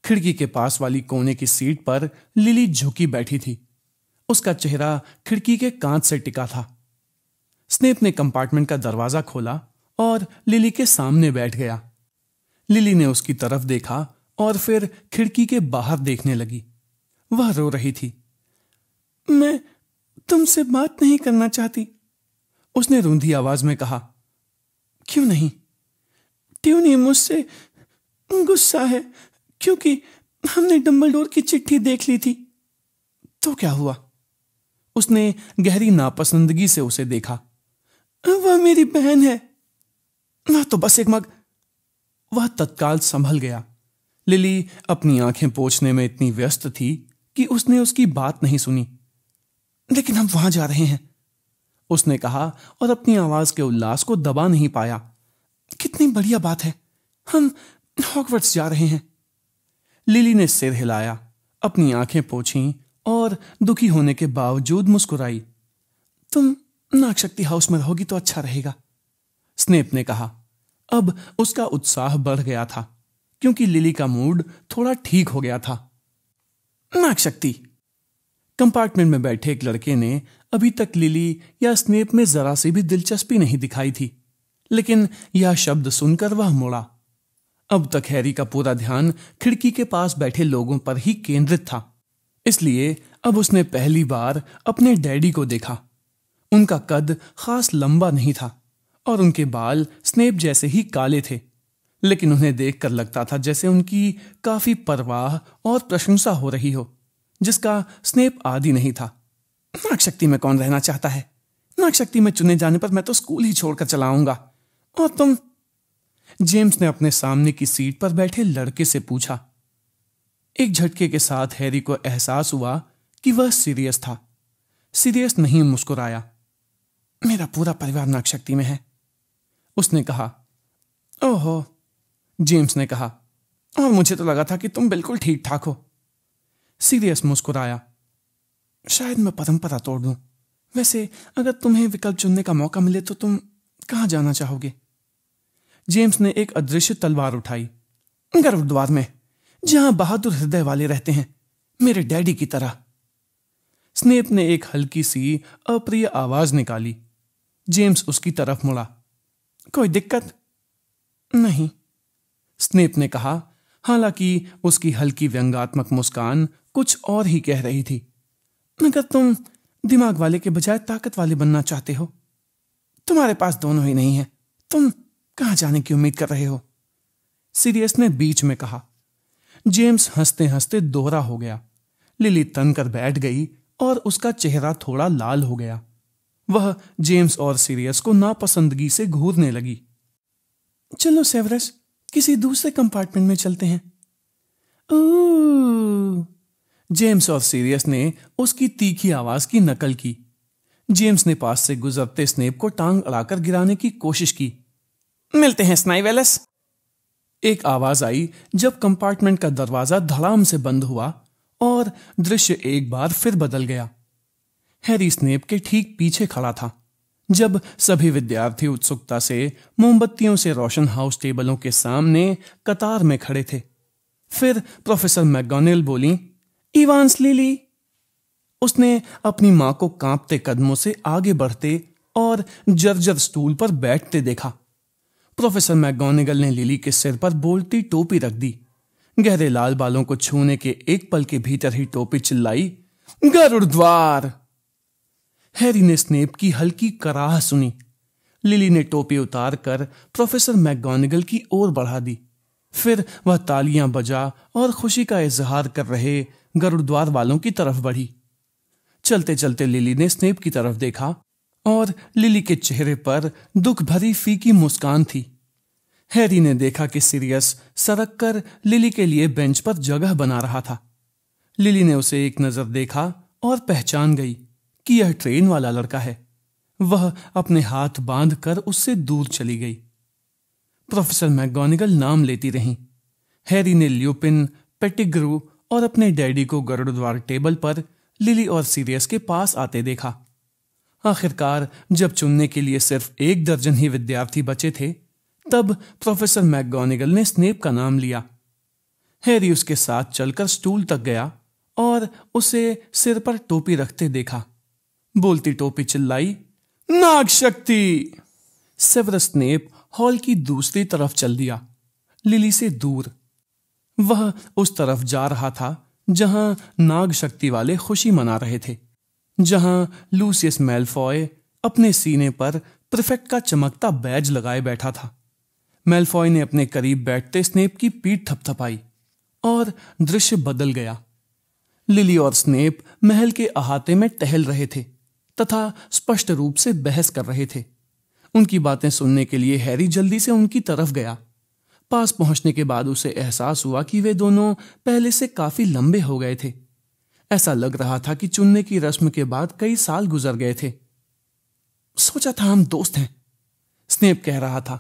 खिड़की के पास वाली कोने की सीट पर लिली झुकी बैठी थी उसका चेहरा खिड़की के कांच से टिका था। स्नेप ने कंपार्टमेंट का दरवाजा खोला और लिली के सामने बैठ गया। लिली ने उसकी तरफ देखा और फिर खिड़की के बाहर देखने लगी। वह रो रही थी। मैं तुमसे बात नहीं करना चाहती, उसने रूंधी आवाज में कहा। क्यों नहीं? ट्यूनी मुझसे गुस्सा है क्योंकि हमने डंबलडोर की चिट्ठी देख ली थी। तो क्या हुआ? उसने गहरी नापसंदगी से उसे देखा। वह मेरी बहन है। वह तो बस एक मग। वह तत्काल संभल गया। लिली अपनी आंखें पोंछने में इतनी व्यस्त थी कि उसने उसकी बात नहीं सुनी। लेकिन हम वहां जा रहे हैं, उसने कहा और अपनी आवाज के उल्लास को दबा नहीं पाया। कितनी बढ़िया बात है, हम हॉगवर्ट्स जा रहे हैं। लिली ने सिर हिलाया, अपनी आंखें पोंछीं और दुखी होने के बावजूद मुस्कुराई। तुम नागशक्ति हाउस में रहोगी तो अच्छा रहेगा, स्नेप ने कहा। अब उसका उत्साह बढ़ गया था क्योंकि लिली का मूड थोड़ा ठीक हो गया था। नागशक्ति। कंपार्टमेंट में बैठे एक लड़के ने अभी तक लिली या स्नेप में जरा सी भी दिलचस्पी नहीं दिखाई थी, लेकिन यह शब्द सुनकर वह मुड़ा। अब तक हैरी का पूरा ध्यान खिड़की के पास बैठे लोगों पर ही केंद्रित था, इसलिए अब उसने पहली बार अपने डैडी को देखा। उनका कद खास लंबा नहीं था और उनके बाल स्नेप जैसे ही काले थे, लेकिन उन्हें देखकर लगता था जैसे उनकी काफी परवाह और प्रशंसा हो रही हो, जिसका स्नेप आदी नहीं था। नागशक्ति में कौन रहना चाहता है? नागशक्ति में चुने जाने पर मैं तो स्कूल ही छोड़कर चला आऊंगा। और तुम? जेम्स ने अपने सामने की सीट पर बैठे लड़के से पूछा। एक झटके के साथ हैरी को एहसास हुआ कि वह सीरियस था। सीरियस नहीं मुस्कुराया। मेरा पूरा परिवार नागशक्ति में है, उसने कहा। ओहो, जेम्स ने कहा, और मुझे तो लगा था कि तुम बिल्कुल ठीक ठाक हो। सीरियस मुस्कुराया। शायद मैं परंपरा तोड़ दूं। वैसे अगर तुम्हें विकल्प चुनने का मौका मिले तो तुम कहां जाना चाहोगे? जेम्स ने एक अदृश्य तलवार उठाई। गर्भद्वार में, जहां बहादुर हृदय वाले रहते हैं, मेरे डैडी की तरह। स्नेप ने एक हल्की सी अप्रिय आवाज निकाली। जेम्स उसकी तरफ मुड़ा। कोई दिक्कत? नहीं, स्नेप ने कहा, हालांकि उसकी हल्की व्यंग्यात्मक मुस्कान कुछ और ही कह रही थी। अगर तुम दिमाग वाले के बजाय ताकत वाले बनना चाहते हो, तुम्हारे पास दोनों ही नहीं है, तुम कहां जाने की उम्मीद कर रहे हो? सीरियस ने बीच में कहा। जेम्स हंसते हंसते दोहरा हो गया। लिली तनकर बैठ गई और उसका चेहरा थोड़ा लाल हो गया। वह जेम्स और सीरियस को नापसंदगी से घूरने लगी। चलो सेवरस, किसी दूसरे कंपार्टमेंट में चलते हैं। ओह, जेम्स और सीरियस ने उसकी तीखी आवाज की नकल की। जेम्स ने पास से गुजरते स्नेप को टांग अड़ाकर गिराने की कोशिश की। मिलते हैं स्नाइवेलस, एक आवाज आई जब कंपार्टमेंट का दरवाजा धड़ाम से बंद हुआ और दृश्य एक बार फिर बदल गया। हैरी स्नेप के ठीक पीछे खड़ा था जब सभी विद्यार्थी उत्सुकता से मोमबत्तियों से रोशन हाउस टेबलों के सामने कतार में खड़े थे। फिर प्रोफेसर मैगोनिगल बोली, इवांस लिली। उसने अपनी मां को कांपते कदमों से आगे बढ़ते और जर्जर स्टूल पर बैठते देखा। प्रोफेसर मैगोनिगल ने लिली के सिर पर बोलती टोपी रख दी। गहरे लाल बालों को छूने के एक पल के भीतर ही टोपी चिल्लाई, गरुड़द्वार। हैरी ने स्नेप की हल्की कराह सुनी। लिली ने टोपी उतार कर प्रोफेसर मैगोनिगल की ओर बढ़ा दी। फिर वह तालियां बजा और खुशी का इजहार कर रहे गरुड़द्वार वालों की तरफ बढ़ी। चलते चलते लिली ने स्नेप की तरफ देखा और लिली के चेहरे पर दुख भरी फीकी मुस्कान थी। हैरी ने देखा कि सीरियस सरक कर लिली के लिए बेंच पर जगह बना रहा था। लिली ने उसे एक नजर देखा और पहचान गई कि यह ट्रेन वाला लड़का है। वह अपने हाथ बांधकर उससे दूर चली गई। प्रोफेसर मैगोनिगल नाम लेती रहीं। हैरी ने ल्यूपिन, पेटिग्रू और अपने डैडी को गरुड़द्वार टेबल पर लिली और सीरियस के पास आते देखा। आखिरकार जब चुनने के लिए सिर्फ 1 दर्जन ही विद्यार्थी बचे थे, तब प्रोफेसर मैगोनिगल ने स्नेप का नाम लिया। हैरी उसके साथ चलकर स्टूल तक गया और उसे सिर पर टोपी रखते देखा। बोलती टोपी चिल्लाई, नाग शक्ति! सेवर्स स्नेप हॉल की दूसरी तरफ चल दिया, लिली से दूर। वह उस तरफ जा रहा था जहां नाग शक्ति वाले खुशी मना रहे थे, जहां लूसियस मैलफॉय अपने सीने पर प्रीफेक्ट का चमकता बैज लगाए बैठा था। मैलफॉय ने अपने करीब बैठते स्नेप की पीठ थपथपाई और दृश्य बदल गया। लिली और स्नेप महल के अहाते में टहल रहे थे तथा स्पष्ट रूप से बहस कर रहे थे। उनकी बातें सुनने के लिए हैरी जल्दी से उनकी तरफ गया। पास पहुंचने के बाद उसे एहसास हुआ कि वे दोनों पहले से काफी लंबे हो गए थे। ऐसा लग रहा था कि चुनने की रस्म के बाद कई साल गुजर गए थे। सोचा था हम दोस्त हैं, स्नेप कह रहा था,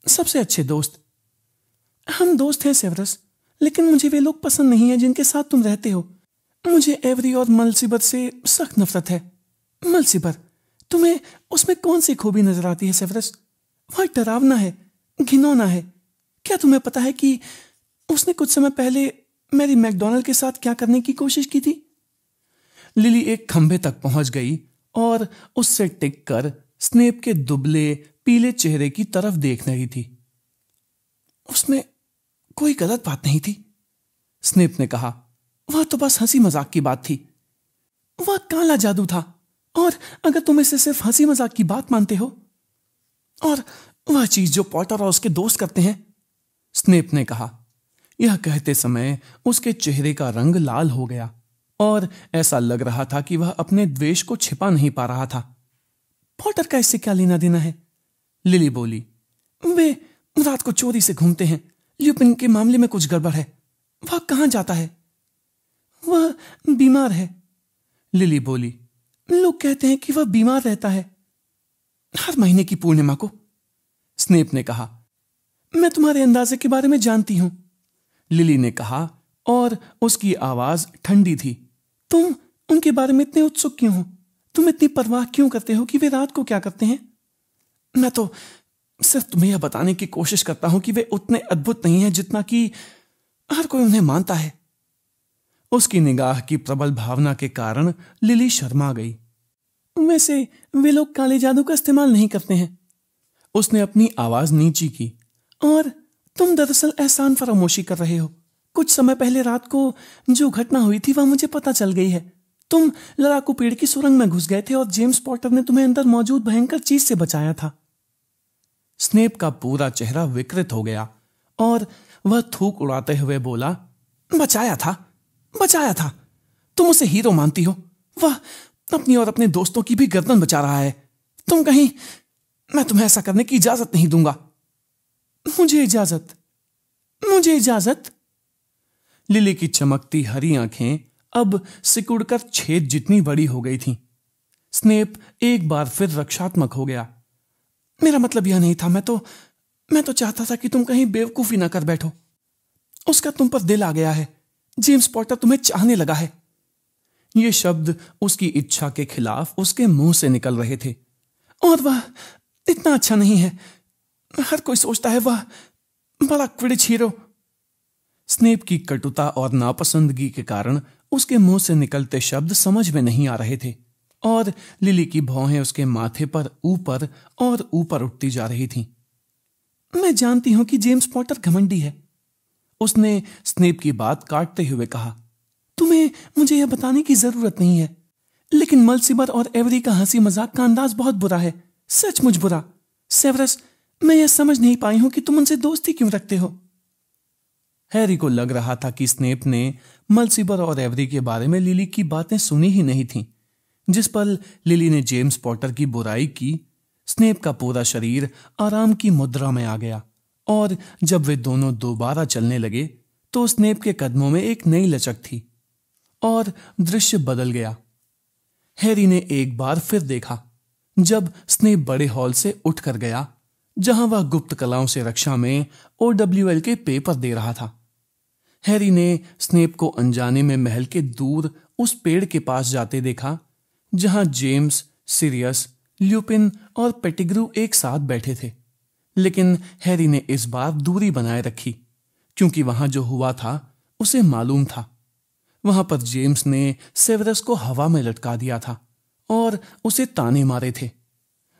सबसे अच्छे दोस्त। हम दोस्त हैं सेवर्स, लेकिन मुझे वे लोग पसंद नहीं है जिनके साथ तुम रहते हो। मुझे एवरी और मलसीबर से सख्त नफरत है। मलसीबर, तुम्हें उसमें कौन सी खूबी नजर आती है सेवर्स? वह डरावना है, घिनौना है। क्या तुम्हें पता है कि उसने कुछ समय पहले मैरी मैकडॉनल्ड के साथ क्या करने की कोशिश की थी? लिली एक खंभे तक पहुंच गई और उससे टिककर स्नेप के दुबले पीले चेहरे की तरफ देख रही थी। उसमें कोई गलत बात नहीं थी, स्नेप ने कहा। वह तो बस हंसी मजाक की बात थी। वह काला जादू था, और अगर तुम इसे सिर्फ हंसी मजाक की बात मानते हो, और वह चीज जो पॉटर और उसके दोस्त करते हैं, स्नेप ने कहा। यह कहते समय उसके चेहरे का रंग लाल हो गया और ऐसा लग रहा था कि वह अपने द्वेष को छिपा नहीं पा रहा था। पॉटर का इससे क्या लेना देना है? लिली बोली। वे रात को चोरी से घूमते हैं। ल्यूपिन के मामले में कुछ गड़बड़ है। वह कहां जाता है? वह बीमार है, लिली बोली। लोग कहते हैं कि वह बीमार रहता है हर महीने की पूर्णिमा को, स्नेप ने कहा। मैं तुम्हारे अंदाजे के बारे में जानती हूं, लिली ने कहा, और उसकी आवाज ठंडी थी। तुम उनके बारे में इतने उत्सुक क्यों हो? तुम इतनी परवाह क्यों करते हो कि वे रात को क्या करते हैं? मैं तो सिर्फ तुम्हें यह बताने की कोशिश करता हूं कि वे उतने अद्भुत नहीं हैं जितना कि हर कोई उन्हें मानता है। उसकी निगाह की प्रबल भावना के कारण लिली शर्मा गई। वैसे वे लोग काले जादू का इस्तेमाल नहीं करते हैं, उसने अपनी आवाज नीची की। और तुम दरअसल एहसान फरामोशी कर रहे हो। कुछ समय पहले रात को जो घटना हुई थी वह मुझे पता चल गई है। तुम लड़ाकू पेड़ की सुरंग में घुस गए थे और जेम्स पॉटर ने तुम्हें अंदर मौजूद भयंकर चीज से बचाया था। स्नेप का पूरा चेहरा विकृत हो गया और वह थूक उड़ाते हुए बोला, बचाया था? बचाया था? तुम उसे हीरो मानती हो? वह अपनी और अपने दोस्तों की भी गर्दन बचा रहा है। तुम कहीं, मैं तुम्हें ऐसा करने की इजाजत नहीं दूंगा। मुझे इजाजत? मुझे इजाजत? लिली की चमकती हरी आंखें अब सिकुड़कर छेद जितनी बड़ी हो गई थीं। स्नेप एक बार फिर रक्षात्मक हो गया। मेरा मतलब यह नहीं था। मैं तो चाहता था कि तुम कहीं बेवकूफी ना कर बैठो। उसका तुम पर दिल आ गया है। जेम्स पॉटर तुम्हें चाहने लगा है। ये शब्द उसकी इच्छा के खिलाफ उसके मुंह से निकल रहे थे। और वह इतना अच्छा नहीं है। हर कोई सोचता है वह बड़ा क्विडिच हीरो। स्नेप की कटुता और नापसंदगी के कारण उसके मुंह से निकलते शब्द समझ में नहीं आ रहे थे और लिली की भौहें उसके माथे पर ऊपर और ऊपर उठती जा रही थीं। मैं जानती हूं कि जेम्स पॉटर घमंडी है, उसने स्नेप की बात काटते हुए कहा। तुम्हें मुझे यह बताने की जरूरत नहीं है, लेकिन मलसीबर और एवरी का हंसी मजाक का अंदाज बहुत बुरा है, सचमुच बुरा। सेवर्स, मैं यह समझ नहीं पाई हूं कि तुम उनसे दोस्ती क्यों रखते हो। हैरी को लग रहा था कि स्नेप ने मलसीबर और एवरी के बारे में लिली की बातें सुनी ही नहीं थीं। जिस पल लिली ने जेम्स पॉटर की बुराई की, स्नेप का पूरा शरीर आराम की मुद्रा में आ गया और जब वे दोनों दोबारा चलने लगे तो स्नेप के कदमों में एक नई लचक थी और दृश्य बदल गया। हैरी ने एक बार फिर देखा जब स्नेप बड़े हॉल से उठकर गया जहां वह गुप्त कलाओं से रक्षा में OWL के पेपर दे रहा था। हैरी ने स्नेप को अनजाने में महल के दूर उस पेड़ के पास जाते देखा जहां जेम्स, सीरियस, ल्यूपिन और पेटिग्रू एक साथ बैठे थे। लेकिन हैरी ने इस बार दूरी बनाए रखी क्योंकि वहां जो हुआ था उसे मालूम था। वहां पर जेम्स ने सेवेरस को हवा में लटका दिया था और उसे ताने मारे थे।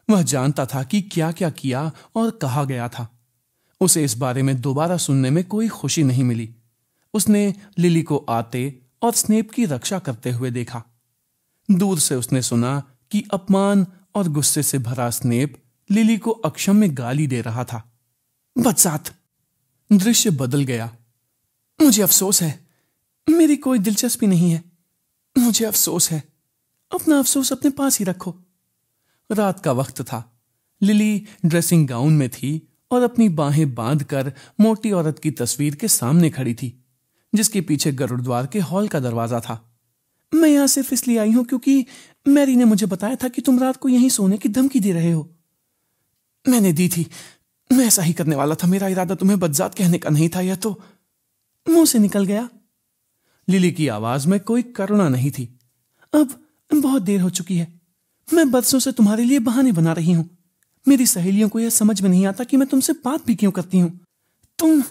वह जानता था कि क्या क्या किया और कहा गया था। उसे इस बारे में दोबारा सुनने में कोई खुशी नहीं मिली। उसने लिली को आते और स्नेप की रक्षा करते हुए देखा। दूर से उसने सुना कि अपमान और गुस्से से भरा स्नेप लिली को अक्षम्य गाली दे रहा था। बदसात। दृश्य बदल गया। मुझे अफसोस है, मेरी कोई दिलचस्पी नहीं है। मुझे अफसोस है। अपना अफसोस अपने पास ही रखो। रात का वक्त था। लिली ड्रेसिंग गाउन में थी और अपनी बाहें बांधकर मोटी औरत की तस्वीर के सामने खड़ी थी, जिसके पीछे गुरुद्वार के हॉल का दरवाजा था। मैं यहां सिर्फ इसलिए आई हूं क्योंकि मैरी ने मुझे बताया था कि तुम रात को यहीं सोने की धमकी दे रहे हो। मैंने दी थी। मैं ऐसा ही करने वाला था। मेरा इरादा तुम्हें बदजात कहने का नहीं था। यह तो मुंह से निकल गया। लिली की आवाज में कोई करुणा नहीं थी। अब बहुत देर हो चुकी है। मैं बरसों से तुम्हारे लिए बहाने बना रही हूं। मेरी सहेलियों को यह समझ में नहीं आता कि मैं तुमसे बात भी क्यों करती हूं। तुम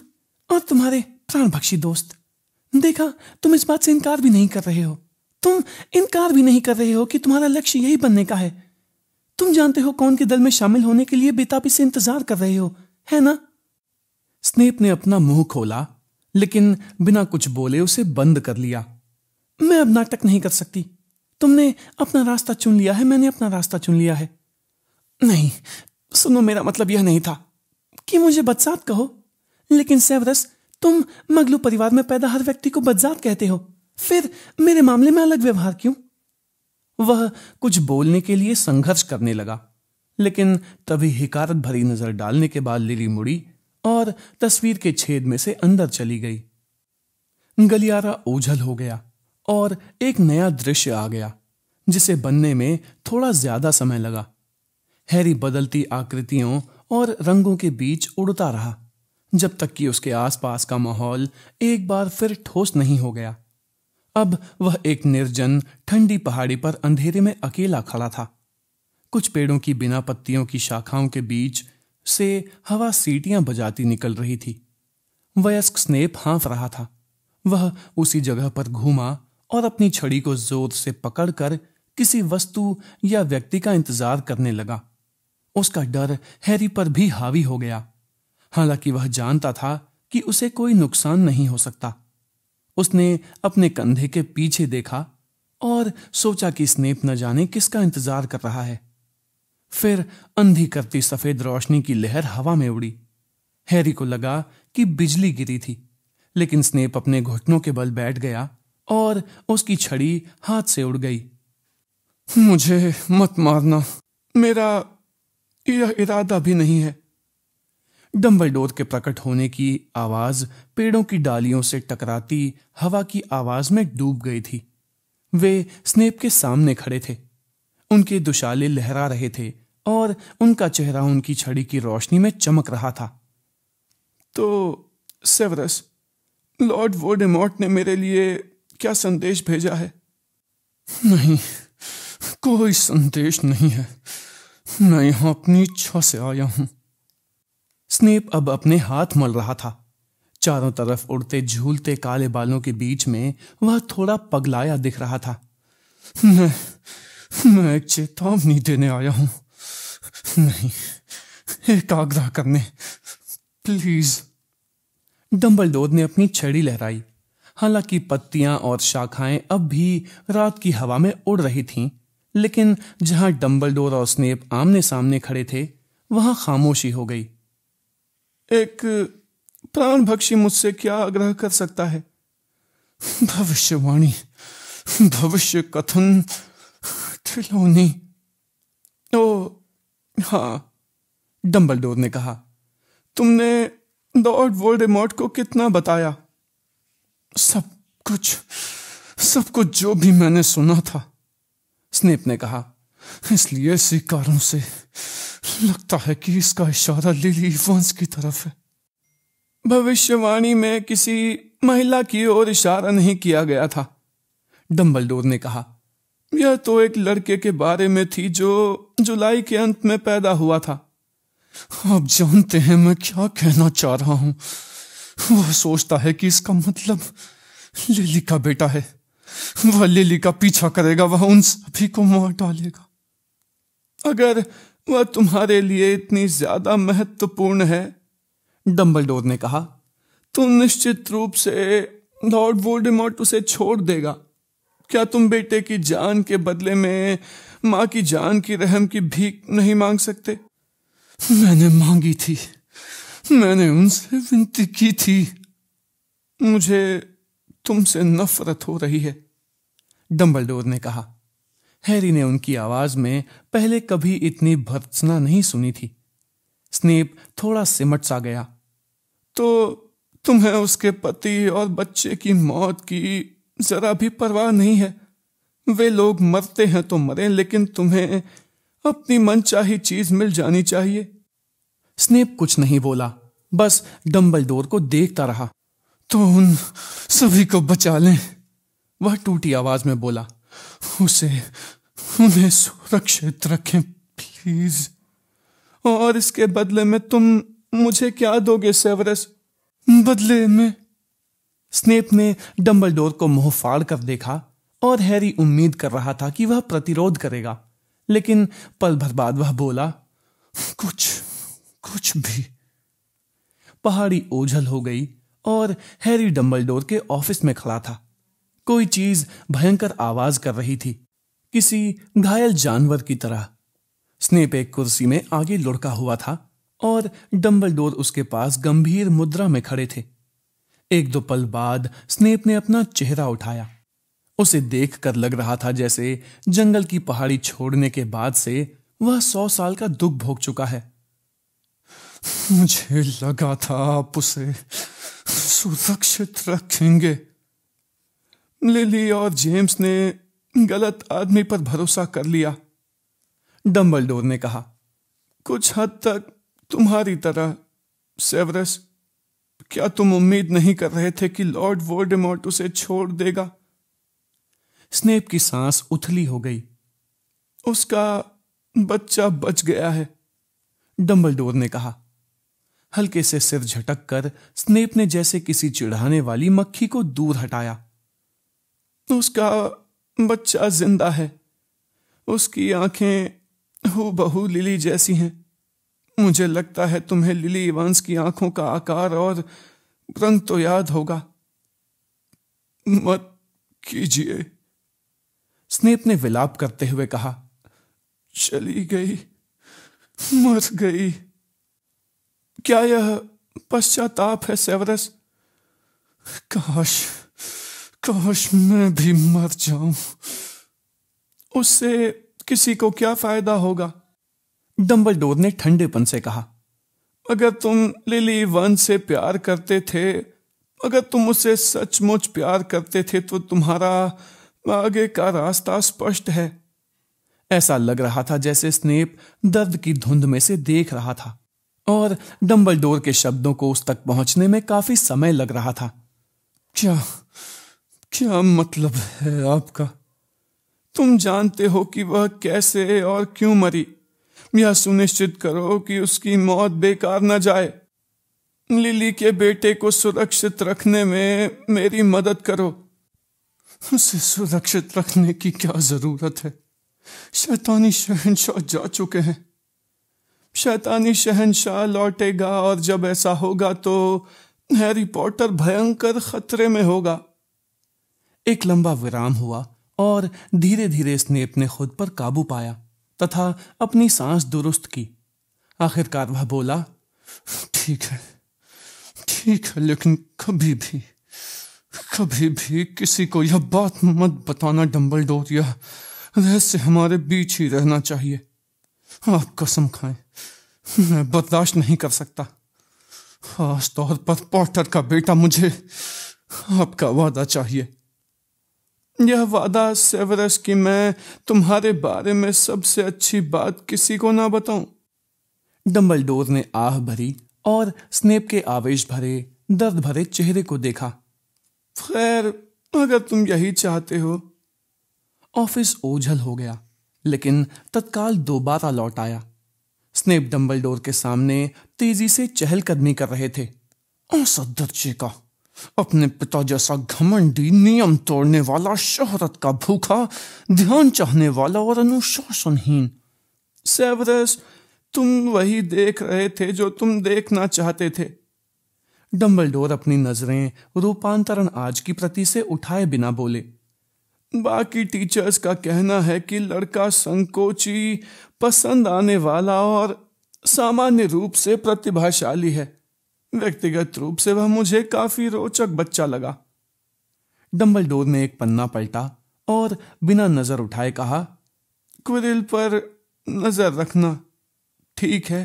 और तुम्हारे प्राणभक्षी दोस्त। देखा, तुम इस बात से इनकार भी नहीं कर रहे हो। तुम इनकार भी नहीं कर रहे हो कि तुम्हारा लक्ष्य यही बनने का है। तुम जानते हो कौन के दल में शामिल होने के लिए बेताबी से इंतजार कर रहे हो, है ना? स्नेप ने अपना मुंह खोला, लेकिन बिना कुछ बोले उसे बंद कर लिया। मैं अब नाटक नहीं कर सकती। तुमने अपना रास्ता चुन लिया है, मैंने अपना रास्ता चुन लिया है। नहीं, सुनो, मेरा मतलब यह नहीं था कि मुझे बदसात कहो। लेकिन सेवरस, तुम मगलू परिवार में पैदा हर व्यक्ति को बदजात कहते हो। फिर मेरे मामले में अलग व्यवहार क्यों? वह कुछ बोलने के लिए संघर्ष करने लगा, लेकिन तभी हिकारत भरी नजर डालने के बाद लिली मुड़ी और तस्वीर के छेद में से अंदर चली गई। गलियारा ओझल हो गया और एक नया दृश्य आ गया, जिसे बनने में थोड़ा ज्यादा समय लगा। हैरी बदलती आकृतियों और रंगों के बीच उड़ता रहा, जब तक कि उसके आसपास का माहौल एक बार फिर ठोस नहीं हो गया। अब वह एक निर्जन ठंडी पहाड़ी पर अंधेरे में अकेला खड़ा था। कुछ पेड़ों की बिना पत्तियों की शाखाओं के बीच से हवा सीटियां बजाती निकल रही थी। वयस्क स्नेप हाँफ रहा था। वह उसी जगह पर घूमा और अपनी छड़ी को जोर से पकड़कर किसी वस्तु या व्यक्ति का इंतजार करने लगा। उसका डर हैरी पर भी हावी हो गया, हालांकि वह जानता था कि उसे कोई नुकसान नहीं हो सकता। उसने अपने कंधे के पीछे देखा और सोचा कि स्नेप न जाने किसका इंतजार कर रहा है। फिर अंधी करती सफेद रोशनी की लहर हवा में उड़ी। हैरी को लगा कि बिजली गिरी थी, लेकिन स्नेप अपने घुटनों के बल बैठ गया और उसकी छड़ी हाथ से उड़ गई। मुझे मत मारना, मेरा यह इरादा भी नहीं है। डंबलडोर के प्रकट होने की आवाज पेड़ों की डालियों से टकराती हवा की आवाज में डूब गई थी। वे स्नेप के सामने खड़े थे। उनके दुशाले लहरा रहे थे और उनका चेहरा उनकी छड़ी की रोशनी में चमक रहा था। तो सेवरस, लॉर्ड वोल्डेमॉर्ट ने मेरे लिए क्या संदेश भेजा है? नहीं, कोई संदेश नहीं है। मैं यहां अपनी इच्छा से आया हूं। स्नेप अब अपने हाथ मल रहा था। चारों तरफ उड़ते झूलते काले बालों के बीच में वह थोड़ा पगलाया दिख रहा था। मैं एक चेतावनी देने आया हूं, नहीं, एक आग्रह करने, प्लीज। डंबलडोर ने अपनी छड़ी लहराई। हालांकि पत्तियां और शाखाएं अब भी रात की हवा में उड़ रही थीं, लेकिन जहां डंबलडोर और स्नेप आमने सामने खड़े थे, वहां खामोशी हो गई। एक प्राणभक्षी मुझसे क्या आग्रह कर सकता है? भविष्यवाणी, भविष्य कथन, ट्रिलॉनी। ओ हाँ, डंबलडोर ने कहा, तुमने लॉर्ड वोल्डेमॉर्ट को कितना बताया? सब कुछ जो भी मैंने सुना था, स्नेप ने कहा। इसलिए इसी कारण से लगता है कि इसका इशारा लिली वंश की तरफ है। भविष्यवाणी में किसी महिला की ओर इशारा नहीं किया गया था, डंबलडोर ने कहा। यह तो एक लड़के के बारे में थी जो जुलाई के अंत में पैदा हुआ था। आप जानते हैं मैं क्या कहना चाह रहा हूं। वह सोचता है कि इसका मतलब लिली का बेटा है, वह लिली का पीछा करेगा, वह उन सभी को मार डालेगा। अगर वह तुम्हारे लिए इतनी ज्यादा महत्वपूर्ण है, डंबलडोर ने कहा, तो निश्चित रूप से लॉर्ड वोल्डेमॉर्ट उसे छोड़ देगा। क्या तुम बेटे की जान के बदले में मां की जान की रहम की भीख नहीं मांग सकते? मैंने मांगी थी, मैंने उनसे विनती की थी। मुझे तुमसे नफरत हो रही है, डंबलडोर ने कहा। हैरी ने उनकी आवाज में पहले कभी इतनी भर्त्सना नहीं सुनी थी। स्नेप थोड़ा सिमट सा गया। तो तुम्हें उसके पति और बच्चे की मौत की जरा भी परवाह नहीं है? वे लोग मरते हैं तो मरे, लेकिन तुम्हें अपनी मनचाही चीज मिल जानी चाहिए। स्नेप कुछ नहीं बोला, बस डंबलडोर को देखता रहा। तो उन सभी को बचा लें, वह टूटी आवाज में बोला। उन्हें सुरक्षित रखें प्लीज। और इसके बदले में तुम मुझे क्या दोगे सेवरस? बदले में? स्नेप ने डंबलडोर को मुंह फाड़ कर देखा और हैरी उम्मीद कर रहा था कि वह प्रतिरोध करेगा, लेकिन पल भर बाद वह बोला, कुछ भी। पहाड़ी ओझल हो गई और हैरी डंबलडोर के ऑफिस में खड़ा था। कोई चीज भयंकर आवाज कर रही थी, किसी घायल जानवर की तरह। स्नेप एक कुर्सी में आगे लुढ़का हुआ था और डंबलडोर उसके पास गंभीर मुद्रा में खड़े थे। एक दो पल बाद स्नेप ने अपना चेहरा उठाया। उसे देखकर लग रहा था जैसे जंगल की पहाड़ी छोड़ने के बाद से वह 100 साल का दुख भोग चुका है। मुझे लगा था आप उसे सुरक्षित रखेंगे। लिली और जेम्स ने गलत आदमी पर भरोसा कर लिया, डंबलडोर ने कहा। कुछ हद तक तुम्हारी तरह सेवरस। क्या तुम उम्मीद नहीं कर रहे थे कि लॉर्ड वोल्डेमॉर्ट उसे छोड़ देगा? स्नेप की सांस उथली हो गई। उसका बच्चा बच गया है, डंबलडोर ने कहा। हल्के से सिर झटक कर स्नेप ने जैसे किसी चिढ़ाने वाली मक्खी को दूर हटाया। उसका बच्चा जिंदा है। उसकी आंखें हूबहू लिली जैसी हैं। मुझे लगता है तुम्हें लिली इवांस की आंखों का आकार और रंग तो याद होगा। मत कीजिए, स्नेप ने विलाप करते हुए कहा। चली गई, मर गई। क्या यह पश्चाताप है सेवरस? काश मैं भी मर जाऊं। उससे किसी को क्या फायदा होगा? डंबलडोर ने ठंडेपन से कहा। अगर तुम लिली वन से प्यार करते थे, अगर तुम उसे सचमुच प्यार करते थे, तो तुम्हारा आगे का रास्ता स्पष्ट है। ऐसा लग रहा था जैसे स्नेप दर्द की धुंध में से देख रहा था और डंबलडोर के शब्दों को उस तक पहुंचने में काफी समय लग रहा था। क्या मतलब है आपका? तुम जानते हो कि वह कैसे और क्यों मरी। यह सुनिश्चित करो कि उसकी मौत बेकार न जाए। लिली के बेटे को सुरक्षित रखने में मेरी मदद करो। उसे सुरक्षित रखने की क्या जरूरत है? शैतानी शहंशाह जा चुके हैं। शैतानी शहंशाह लौटेगा और जब ऐसा होगा तो हैरी पॉटर भयंकर खतरे में होगा। एक लंबा विराम हुआ और धीरे धीरे स्नेप ने खुद पर काबू पाया तथा अपनी सांस दुरुस्त की। आखिरकार वह बोला, ठीक है, लेकिन कभी भी किसी को यह बात मत बताना डंबलडोर। यह रहस्य हमारे बीच ही रहना चाहिए। आप कसम खाएं, मैं बर्दाश्त नहीं कर सकता। खास तौर पर पॉटर का बेटा। मुझे आपका वादा चाहिए। यह वादा सेवरस कि मैं तुम्हारे बारे में सबसे अच्छी बात किसी को ना बताऊं। डंबलडोर ने आह भरी और स्नेप के आवेश भरे दर्द भरे चेहरे को देखा। खैर, अगर तुम यही चाहते हो। ऑफिस ओझल हो गया, लेकिन तत्काल दोबारा लौट आया। स्नेप डंबलडोर के सामने तेजी से चहलकदमी कर रहे थे। औसत दर्जे का, अपने पिता जैसा घमंडी, नियम तोड़ने वाला, शोहरत का भूखा, ध्यान चाहने वाला और अनुशासनहीन। सेवरस, तुम वही देख रहे थे जो तुम देखना चाहते थे। डंबलडोर अपनी नजरें रूपांतरण आज की प्रति से उठाए बिना बोले। बाकी टीचर्स का कहना है कि लड़का संकोची, पसंद आने वाला और सामान्य रूप से प्रतिभाशाली है। व्यक्तिगत रूप से वह मुझे काफी रोचक बच्चा लगा। डंबलडोर ने एक पन्ना पलटा और बिना नजर उठाए कहा, क्विरिल पर नजर रखना, ठीक है।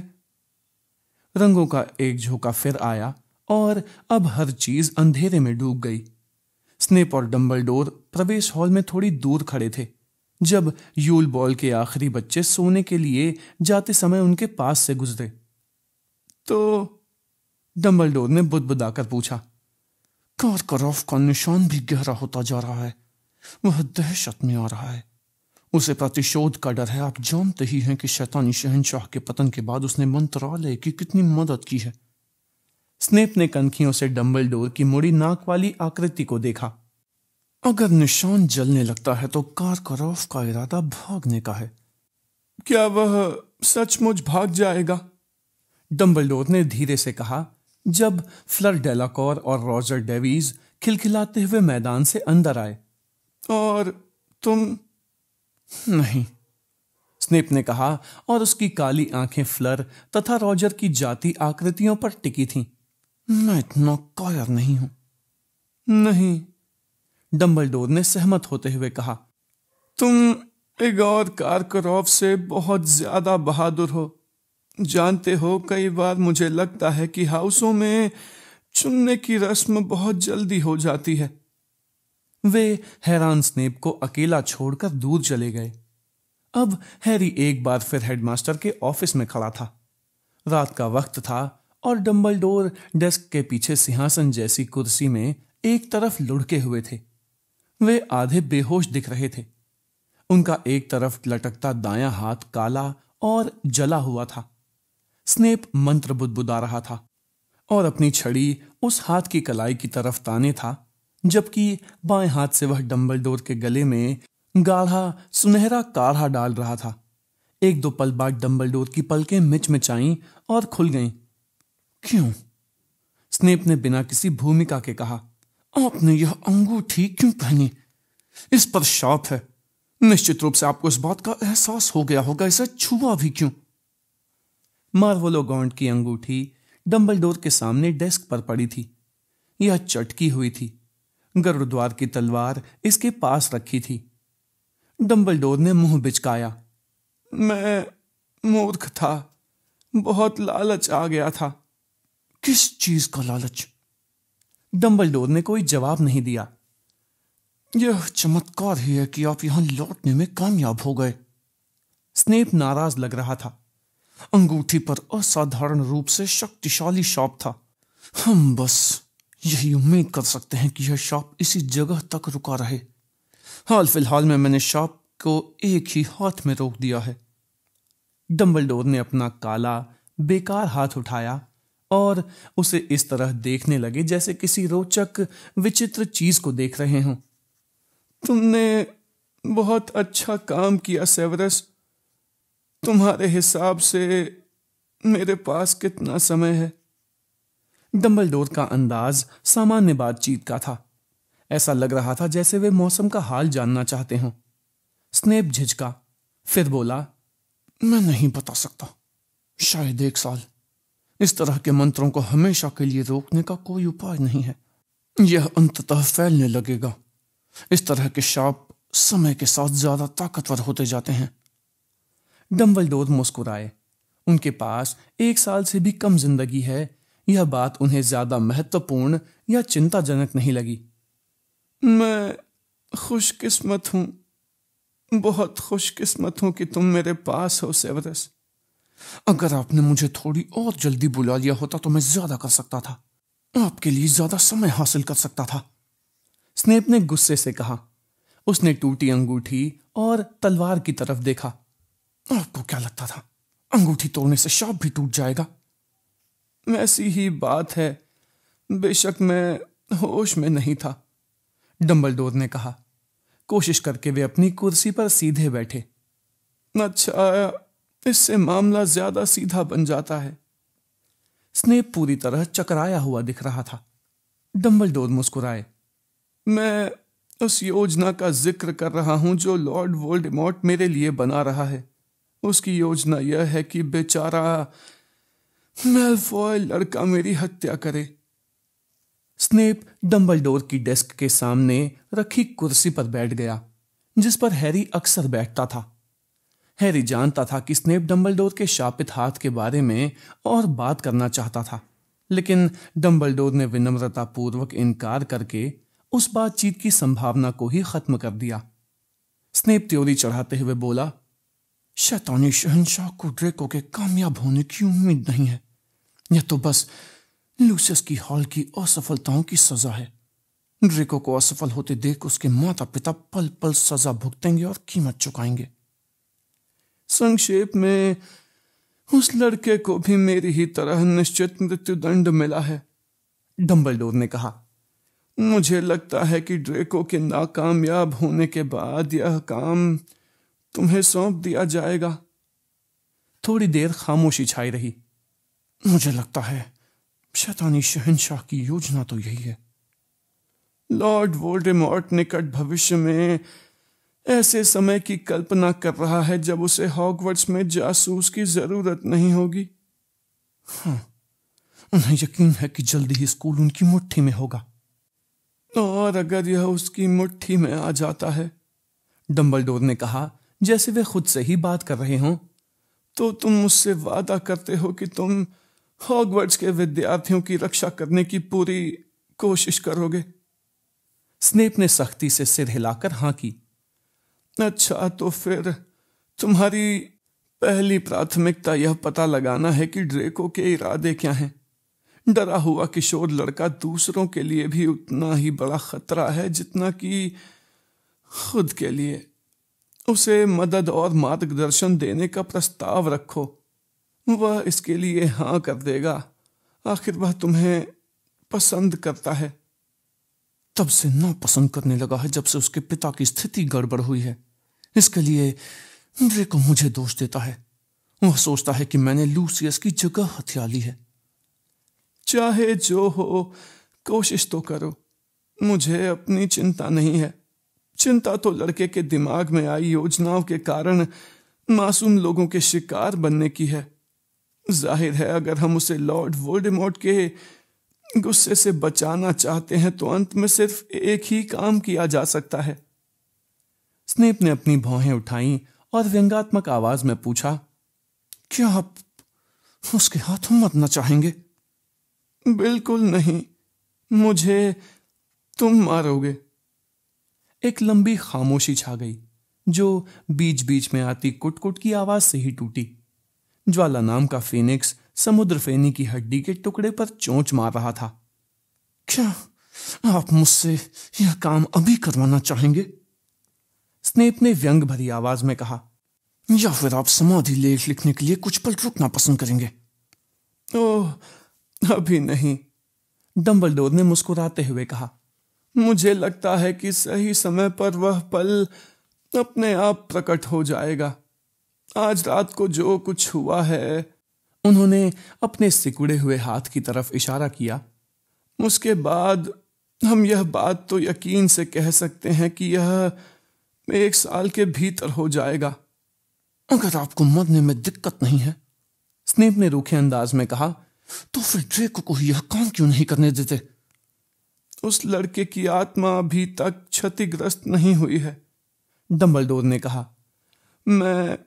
रंगों का एक झोंका फिर आया और अब हर चीज अंधेरे में डूब गई। स्नेप और डंबलडोर प्रवेश हॉल में थोड़ी दूर खड़े थे जब यूल बॉल के आखिरी बच्चे सोने के लिए जाते समय उनके पास से गुजरे। तो डंबलडोर ने बुदबुदाकर पूछा, कारकरॉफ का निशान भी गहरा होता जा रहा है। वह दहशत में आ रहा है। उसे प्रतिशोध का डर है। आप जानते ही हैं कि शैतानी शहंशाह के पतन के बाद उसने मंत्रालय की कितनी मदद की है। स्नेप ने कनखियों से डंबलडोर की मुड़ी नाक वाली आकृति को देखा। अगर निशान जलने लगता है तो कारकरॉफ का इरादा भागने का है। क्या वह सचमुच भाग जाएगा? डंबलडोर ने धीरे से कहा जब फ्लर डेलाकॉर और रॉजर डेवीज खिलखिलाते हुए मैदान से अंदर आए। और तुम? नहीं, स्नेप ने कहा और उसकी काली आंखें फ्लर तथा रॉजर की जाती आकृतियों पर टिकी थीं। मैं इतना कायर नहीं हूं। नहीं, डंबलडोर ने सहमत होते हुए कहा, तुम इगोर कारकरॉफ से बहुत ज्यादा बहादुर हो। जानते हो, कई बार मुझे लगता है कि हाउसों में चुनने की रस्म बहुत जल्दी हो जाती है। वे हैरान स्नेप को अकेला छोड़कर दूर चले गए। अब हैरी एक बार फिर हेडमास्टर के ऑफिस में खड़ा था। रात का वक्त था और डंबलडोर डेस्क के पीछे सिंहासन जैसी कुर्सी में एक तरफ लुढ़के हुए थे। वे आधे बेहोश दिख रहे थे। उनका एक तरफ लटकता दायां हाथ काला और जला हुआ था। स्नेप मंत्र बुदबुदा रहा था और अपनी छड़ी उस हाथ की कलाई की तरफ ताने था, जबकि बाएं हाथ से वह डंबलडोर के गले में गाढ़ा सुनहरा काढ़ा डाल रहा था। एक दो पल बाद डंबलडोर की पलकें मिचमिचाईं और खुल गईं। क्यों? स्नेप ने बिना किसी भूमिका के कहा, आपने यह अंगूठी क्यों पहनी? इस पर शाप है। निश्चित रूप से आपको इस बात का एहसास हो गया होगा। इसे छुआ भी क्यों? मार्वोलो गॉन्ट की अंगूठी डंबलडोर के सामने डेस्क पर पड़ी थी। यह चटकी हुई थी। गरुड़द्वार की तलवार इसके पास रखी थी। डंबलडोर ने मुंह बिचकाया। मैं मूर्ख था। बहुत लालच आ गया था। किस चीज का लालच? डंबलडोर ने कोई जवाब नहीं दिया। यह चमत्कार ही है कि आप यहां लौटने में कामयाब हो गए। स्नेप नाराज लग रहा था। अंगूठी पर असाधारण रूप से शक्तिशाली शाप था। हम बस यही उम्मीद कर सकते हैं कि यह शाप इसी जगह तक रुका रहे। हाल फिलहाल में मैंने शाप को एक ही हाथ में रोक दिया है। डंबलडोर ने अपना काला बेकार हाथ उठाया और उसे इस तरह देखने लगे जैसे किसी रोचक विचित्र चीज को देख रहे हों। तुमने बहुत अच्छा काम किया सेवरस। तुम्हारे हिसाब से मेरे पास कितना समय है? डंबलडोर का अंदाज सामान्य बातचीत का था। ऐसा लग रहा था जैसे वे मौसम का हाल जानना चाहते हों। स्नेप झिझका, फिर बोला, मैं नहीं बता सकता। शायद 1 साल। इस तरह के मंत्रों को हमेशा के लिए रोकने का कोई उपाय नहीं है। यह अंततः फैलने लगेगा। इस तरह के शाप समय के साथ ज्यादा ताकतवर होते जाते हैं। डंबलडोर मुस्कुराए। उनके पास 1 साल से भी कम जिंदगी है, यह बात उन्हें ज्यादा महत्वपूर्ण या चिंताजनक नहीं लगी। मैं खुशकिस्मत हूं, बहुत खुशकिस्मत हूं कि तुम मेरे पास हो सेवरस। अगर आपने मुझे थोड़ी और जल्दी बुला लिया होता तो मैं ज्यादा कर सकता था। आपके लिए ज्यादा समय हासिल कर सकता था। स्नेप ने गुस्से से कहा। उसने टूटी अंगूठी और तलवार की तरफ देखा। आपको क्या लगता था अंगूठी तोड़ने से शाप भी टूट जाएगा? ऐसी ही बात है। बेशक मैं होश में नहीं था, डंबलडोर ने कहा। कोशिश करके वे अपनी कुर्सी पर सीधे बैठे। अच्छा, इससे मामला ज्यादा सीधा बन जाता है। स्नेप पूरी तरह चकराया हुआ दिख रहा था। डंबलडोर मुस्कुराए। मैं उस योजना का जिक्र कर रहा हूं जो लॉर्ड वोल्डेमॉर्ट मेरे लिए बना रहा है। उसकी योजना यह है कि बेचारा मैलफॉय लड़का मेरी हत्या करे। स्नेप डंबलडोर की डेस्क के सामने रखी कुर्सी पर बैठ गया, जिस पर हैरी अक्सर बैठता था। हैरी जानता था कि स्नेप डंबलडोर के शापित हाथ के बारे में और बात करना चाहता था, लेकिन डंबलडोर ने विनम्रतापूर्वक इनकार करके उस बातचीत की संभावना को ही खत्म कर दिया। स्नेप त्योरी चढ़ाते हुए बोला, शैतानी शहंशाह को ड्रेको के कामयाब होने की उम्मीद नहीं है। यह तो बस लूसियस की हॉल की असफलताओं की सजा है। ड्रेको को असफल होते देख उसके माता पिता पल पल सजा भुगतेंगे और कीमत चुकाएंगे। संक्षेप में, उस लड़के को भी मेरी ही तरह निश्चित मृत्युदंड मिला है, डंबलडोर ने कहा। मुझे लगता है कि ड्रेको के नाकामयाब होने के बाद यह काम तुम्हें सौंप दिया जाएगा। थोड़ी देर खामोशी छाई रही। मुझे लगता है शैतानी शहंशाह की योजना तो यही है। लॉर्ड वोल्डेमॉर्ट निकट भविष्य में ऐसे समय की कल्पना कर रहा है जब उसे हॉगवर्ट्स में जासूस की जरूरत नहीं होगी। हाँ, उन्हें यकीन है कि जल्दी ही स्कूल उनकी मुट्ठी में होगा। और अगर यह उसकी मुट्ठी में आ जाता है, डंबलडोर ने कहा जैसे वे खुद से ही बात कर रहे हों, तो तुम मुझसे वादा करते हो कि तुम हॉगवर्ट्स के विद्यार्थियों की रक्षा करने की पूरी कोशिश करोगे। स्नेप ने सख्ती से सिर हिलाकर हाँ की। अच्छा, तो फिर तुम्हारी पहली प्राथमिकता यह पता लगाना है कि ड्रेको के इरादे क्या हैं। डरा हुआ किशोर लड़का दूसरों के लिए भी उतना ही बड़ा खतरा है जितना कि खुद के लिए। उसे मदद और मार्गदर्शन देने का प्रस्ताव रखो, वह इसके लिए हाँ कर देगा। आखिर वह तुम्हें पसंद करता है। तब से नापसंद करने लगा है जब से उसके पिता की स्थिति गड़बड़ हुई है। इसके लिए ड्रेको मुझे दोष देता है। वह सोचता है कि मैंने लूसियस की जगह हथिया ली है। चाहे जो हो, कोशिश तो करो। मुझे अपनी चिंता नहीं है। चिंता तो लड़के के दिमाग में आई योजनाओं के कारण मासूम लोगों के शिकार बनने की है। जाहिर है, अगर हम उसे लॉर्ड वोल्डेमॉर्ट के गुस्से से बचाना चाहते हैं तो अंत में सिर्फ एक ही काम किया जा सकता है। स्नेप ने अपनी भौहें उठाईं और व्यंग्यात्मक आवाज में पूछा, क्या आप उसके हाथों मरना चाहेंगे? बिल्कुल नहीं, मुझे तुम मारोगे। एक लंबी खामोशी छा गई, जो बीच बीच में आती कुट-कुट की आवाज से ही टूटी। ज्वाला नाम का फीनिक्स समुद्र फेनी की हड्डी के टुकड़े पर चोंच मार रहा था। क्या आप मुझसे यह काम अभी करवाना चाहेंगे? स्नेप ने व्यंग भरी आवाज में कहा, या फिर आप समाधि लेख लिखने के लिए कुछ पल रुकना पसंद करेंगे? ओह, अभी नहीं, डंबलडोर ने मुस्कुराते हुए कहा। मुझे लगता है कि सही समय पर वह पल अपने आप प्रकट हो जाएगा। आज रात को जो कुछ हुआ है, उन्होंने अपने सिकुड़े हुए हाथ की तरफ इशारा किया, उसके बाद हम यह बात तो यकीन से कह सकते हैं कि यह 1 साल के भीतर हो जाएगा। अगर आपको मरने में दिक्कत नहीं है, स्नेप ने रूखे अंदाज में कहा, तो फिर ड्रेको को यह काम क्यों नहीं करने देते? उस लड़के की आत्मा अभी तक क्षतिग्रस्त नहीं हुई है, डंबलडोर ने कहा। मैं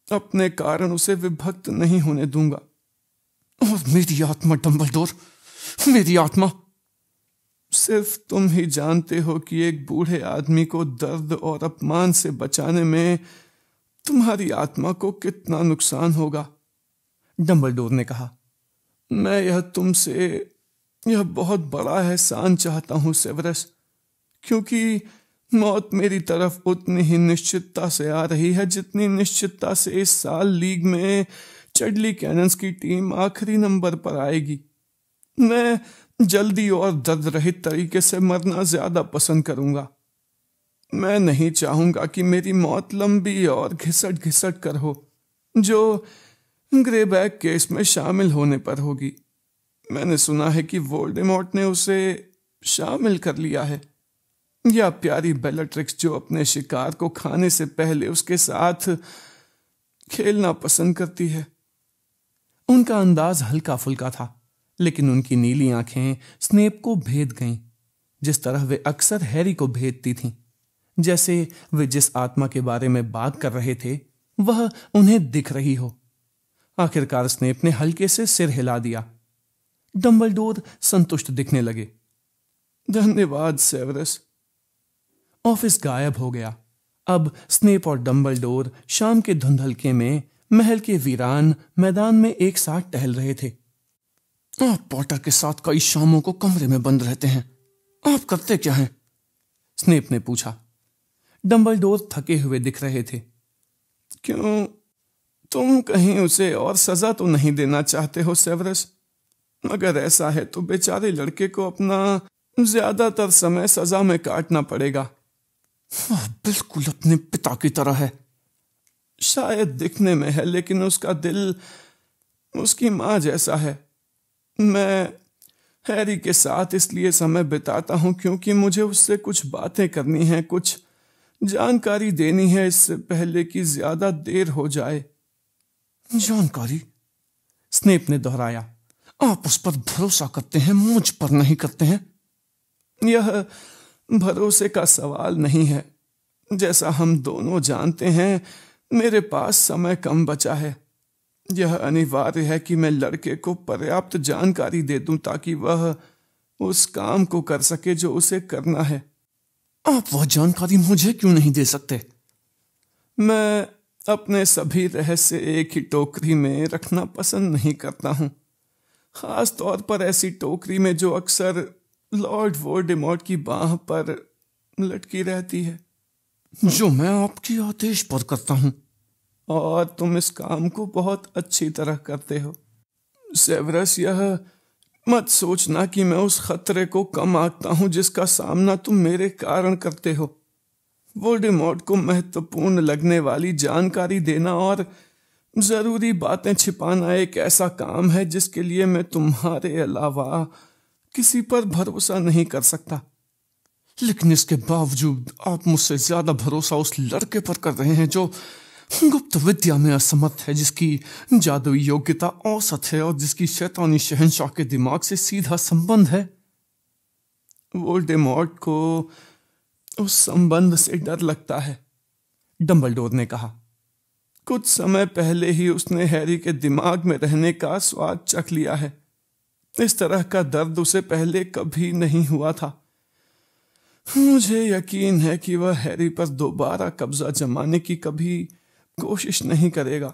अपने कारण उसे विभक्त नहीं होने दूंगा। और मेरी आत्मा डंबलडोर, मेरी आत्मा? सिर्फ तुम ही जानते हो कि एक बूढ़े आदमी को दर्द और अपमान से बचाने में तुम्हारी आत्मा को कितना नुकसान होगा, डंबलडोर ने कहा। मैं यह बहुत बड़ा एहसान चाहता हूं सेवरस, क्योंकि मौत मेरी तरफ उतनी ही निश्चितता से आ रही है जितनी निश्चितता से इस साल लीग में चडली कैनन्स की टीम आखिरी नंबर पर आएगी। मैं जल्दी और दर्द रहित तरीके से मरना ज्यादा पसंद करूंगा। मैं नहीं चाहूंगा कि मेरी मौत लंबी और घिसट घिसट कर हो, जो ग्रेबैक केस में शामिल होने पर होगी। मैंने सुना है कि वोल्डेमॉर्ट ने उसे शामिल कर लिया है, या प्यारी बेllatrix जो अपने शिकार को खाने से पहले उसके साथ खेलना पसंद करती है। उनका अंदाज हल्का फुल्का था, लेकिन उनकी नीली आंखें स्नेप को भेद गईं, जिस तरह वे अक्सर हैरी को भेदती थीं। जैसे वे जिस आत्मा के बारे में बात कर रहे थे वह उन्हें दिख रही हो। आखिरकार स्नेप ने हल्के से सिर हिला दिया। डंबलडोर संतुष्ट दिखने लगे। धन्यवाद सेवरस। ऑफिस गायब हो गया। अब स्नेप और डंबलडोर शाम के धुंधलके में महल के वीरान मैदान में एक साथ टहल रहे थे। आप पॉटर के साथ कई शामों को कमरे में बंद रहते हैं, आप करते क्या हैं? स्नेप ने पूछा। डंबलडोर थके हुए दिख रहे थे। क्यों, तुम कहीं उसे और सजा तो नहीं देना चाहते हो सेवरस? मगर ऐसा है तो बेचारे लड़के को अपना ज्यादातर समय सजा में काटना पड़ेगा। बिल्कुल अपने पिता की तरह है। शायद दिखने में है, लेकिन उसका दिल उसकी मां जैसा है। मैं हैरी के साथ इसलिए समय बिताता हूं क्योंकि मुझे उससे कुछ बातें करनी हैं, कुछ जानकारी देनी है, इससे पहले कि ज्यादा देर हो जाए। जानकारी? स्नेप ने दोहराया। आप उस पर भरोसा करते हैं, मुझ पर नहीं करते हैं। यह भरोसे का सवाल नहीं है। जैसा हम दोनों जानते हैं, मेरे पास समय कम बचा है। यह अनिवार्य है कि मैं लड़के को पर्याप्त जानकारी दे दूं ताकि वह उस काम को कर सके जो उसे करना है। आप वह जानकारी मुझे क्यों नहीं दे सकते? मैं अपने सभी रहस्य एक ही टोकरी में रखना पसंद नहीं करता हूं, खास तौर पर ऐसी टोकरी में जो अक्सर लॉर्ड वोल्डेमॉर्ट की बाह पर लटकी रहती है, जो मैं आपकी आदेश पर करता हूं। और तुम इस काम को बहुत अच्छी तरह करते हो सेवरस। यह मत सोचना कि मैं उस खतरे को कम आंकता हूं जिसका सामना तुम मेरे कारण करते हो। वोल्डेमॉर्ट को महत्वपूर्ण लगने वाली जानकारी देना और जरूरी बातें छिपाना एक ऐसा काम है जिसके लिए मैं तुम्हारे अलावा किसी पर भरोसा नहीं कर सकता। लेकिन इसके बावजूद आप मुझसे ज्यादा भरोसा उस लड़के पर कर रहे हैं जो गुप्त विद्या में असमर्थ है, जिसकी जादुई योग्यता औसत है और जिसकी शैतानी शहंशाह के दिमाग से सीधा संबंध है। वोल्डेमॉर्ट को उस संबंध से डर लगता है, डंबलडोर ने कहा। कुछ समय पहले ही उसने हैरी के दिमाग में रहने का स्वाद चख लिया है। इस तरह का दर्द उसे पहले कभी नहीं हुआ था। मुझे यकीन है कि वह हैरी पर दोबारा कब्जा जमाने की कभी कोशिश नहीं करेगा।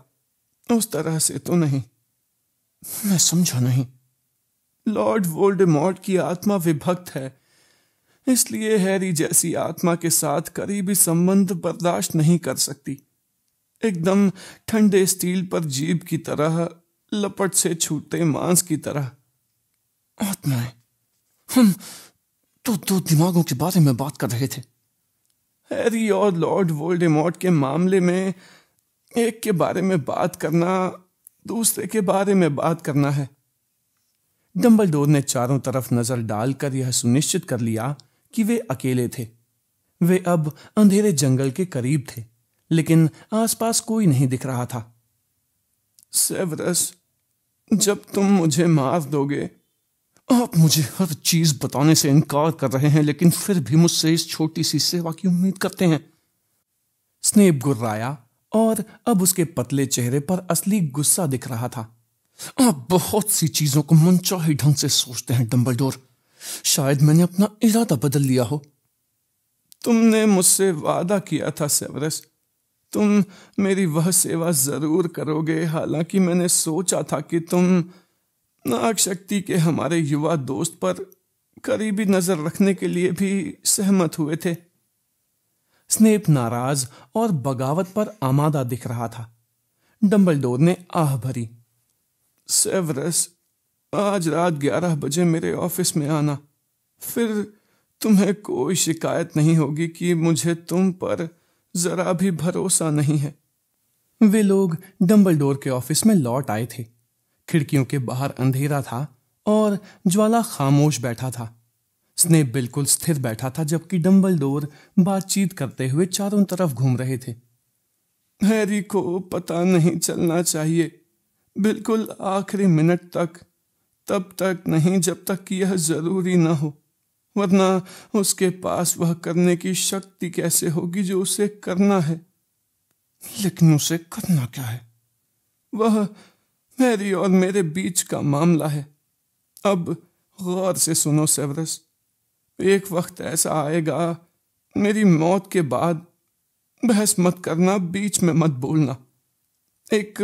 उस तरह से तो नहीं। मैं समझा नहीं। लॉर्ड वोल्डेमॉर्ट की आत्मा विभक्त है, इसलिए हैरी जैसी आत्मा के साथ करीबी संबंध बर्दाश्त नहीं कर सकती। एकदम ठंडे स्टील पर जीभ की तरह, लपट से छूटे मांस की तरह। आत्माएं? हम तो दो दिमागों के बारे में बात कर रहे थे। हैरी और लॉर्ड वोल्डेमॉर्ट के मामले में एक के बारे में बात करना दूसरे के बारे में बात करना है। डंबलडोर ने चारों तरफ नजर डालकर यह सुनिश्चित कर लिया कि वे अकेले थे। वे अब अंधेरे जंगल के करीब थे, लेकिन आसपास कोई नहीं दिख रहा था। सेवरस, जब तुम मुझे मार दोगे, आप मुझे हर चीज बताने से इनकार कर रहे हैं, लेकिन फिर भी मुझसे इस छोटी सी सेवा की उम्मीद करते हैं। स्नेप गुर्राया और अब उसके पतले चेहरे पर असली गुस्सा दिख रहा था। आप बहुत सी चीजों को मनचाही ढंग से सोचते हैं डंबलडोर। शायद मैंने अपना इरादा बदल लिया हो। तुमने मुझसे वादा किया था सेवरस, तुम मेरी वह सेवा जरूर करोगे। हालांकि मैंने सोचा था कि तुम नाग शक्ति के हमारे युवा दोस्त पर करीबी नजर रखने के लिए भी सहमत हुए थे। स्नेप नाराज और बगावत पर आमादा दिख रहा था। डंबलडोर ने आह भरी। सेवरस, आज रात 11 बजे मेरे ऑफिस में आना, फिर तुम्हें कोई शिकायत नहीं होगी कि मुझे तुम पर जरा भी भरोसा नहीं है। वे लोग डंबलडोर के ऑफिस में लौट आए थे। खिड़कियों के बाहर अंधेरा था और ज्वाला खामोश बैठा था। स्नेप बिल्कुल स्थिर बैठा था, जबकि डंबलडोर बातचीत करते हुए चारों तरफ घूम रहे थे। हैरी को पता नहीं चलना चाहिए, बिल्कुल आखिरी मिनट तक, तब तक नहीं जब तक कि यह जरूरी ना हो, वरना उसके पास वह करने की शक्ति कैसे होगी जो उसे करना है। लेकिन उसे करना क्या है? वह हैरी और मेरे बीच का मामला है। अब गौर से सुनो सेवरस, एक वक्त ऐसा आएगा, मेरी मौत के बाद, बहस मत करना, बीच में मत बोलना। एक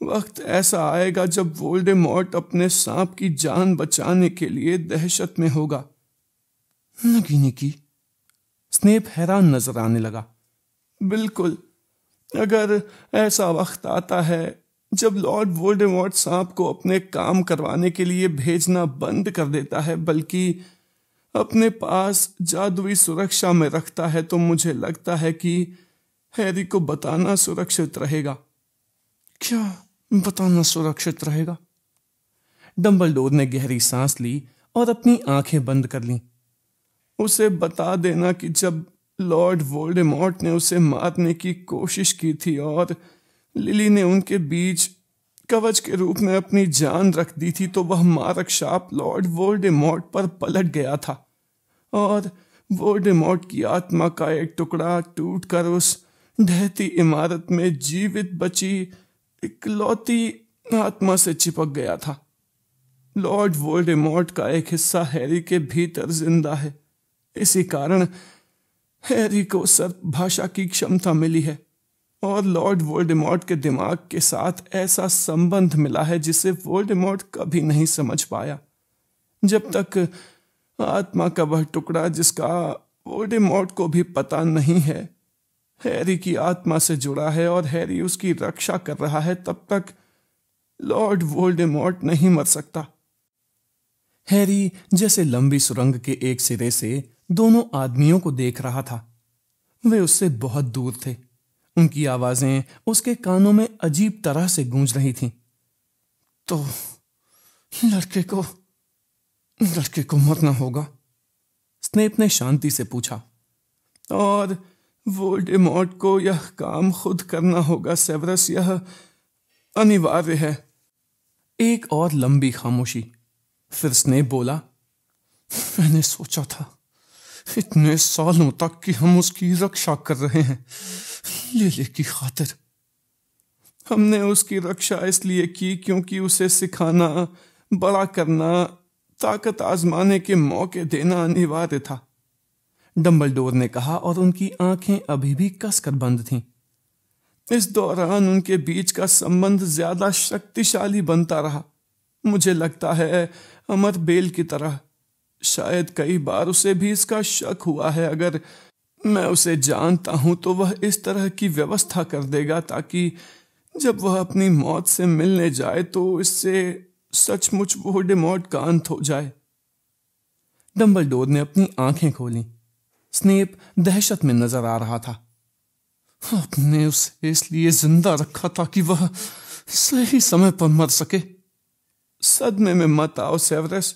वक्त ऐसा आएगा जब वोल्डेमॉर्ट अपने सांप की जान बचाने के लिए दहशत में होगा। नगीनी की? स्नेप हैरान नजर आने लगा। बिल्कुल, अगर ऐसा वक्त आता है जब लॉर्ड वोल्डेमॉर्ट सांप को अपने काम करवाने के लिए भेजना बंद कर देता है, बल्कि अपने पास जादुई सुरक्षा में रखता है, तो मुझे लगता है कि हैरी को बताना सुरक्षित रहेगा। क्या बताना सुरक्षित रहेगा? डंबलडोर ने गहरी सांस ली और अपनी आंखें बंद कर लीं। उसे बता देना कि जब लॉर्ड वोल्डेमॉर्ट ने उसे मारने की कोशिश की थी और लिली ने उनके बीच कवच के रूप में अपनी जान रख दी थी, तो वह मारक शाप लॉर्ड वोल्डेमॉर्ट पर पलट गया था और वोल्डेमॉर्ट की आत्मा का एक टुकड़ा टूटकर उस ढहती इमारत में जीवित बची इकलौती आत्मा से चिपक गया था। लॉर्ड वोल्डेमॉर्ट का एक हिस्सा हैरी के भीतर जिंदा है। इसी कारण हैरी को सर्प भाषा की क्षमता मिली है और लॉर्ड वोल्डेमॉर्ट के दिमाग के साथ ऐसा संबंध मिला है जिसे वोल्डेमॉर्ट कभी नहीं समझ पाया। जब तक आत्मा का वह टुकड़ा, जिसका वोल्डेमॉर्ट को भी पता नहीं है, हैरी की आत्मा से जुड़ा है और हैरी उसकी रक्षा कर रहा है, तब तक लॉर्ड वोल्डेमॉर्ट नहीं मर सकता। हैरी जैसे लंबी सुरंग के एक सिरे से दोनों आदमियों को देख रहा था। वे उससे बहुत दूर थे। उनकी आवाजें उसके कानों में अजीब तरह से गूंज रही थीं। तो लड़के को मरना होगा? स्नेप ने शांति से पूछा। और वोल्डेमॉर्ट को यह काम खुद करना होगा सेवरस, यह अनिवार्य है। एक और लंबी खामोशी। फिर स्नेप बोला, मैंने सोचा था इतने सालों तक कि हम उसकी रक्षा कर रहे हैं, लिली की खातिर। हमने उसकी रक्षा इसलिए की क्योंकि उसे सिखाना, बड़ा करना, ताकत आजमाने के मौके देना अनिवार्य था, डंबलडोर ने कहा, और उनकी आंखें अभी भी कसकर बंद थीं। इस दौरान उनके बीच का संबंध ज्यादा शक्तिशाली बनता रहा, मुझे लगता है अमर बेल की तरह। शायद कई बार उसे भी इसका शक हुआ है। अगर मैं उसे जानता हूं तो वह इस तरह की व्यवस्था कर देगा ताकि जब वह अपनी मौत से मिलने जाए तो इससे सचमुच वोल्डेमॉर्ट का अंत हो जाए। डंबलडोर ने अपनी आंखें खोली। स्नेप दहशत में नजर आ रहा था। आपने उसे इसलिए जिंदा रखा था कि वह सही समय पर मर सके। सदमे में मत आओ सेवरस,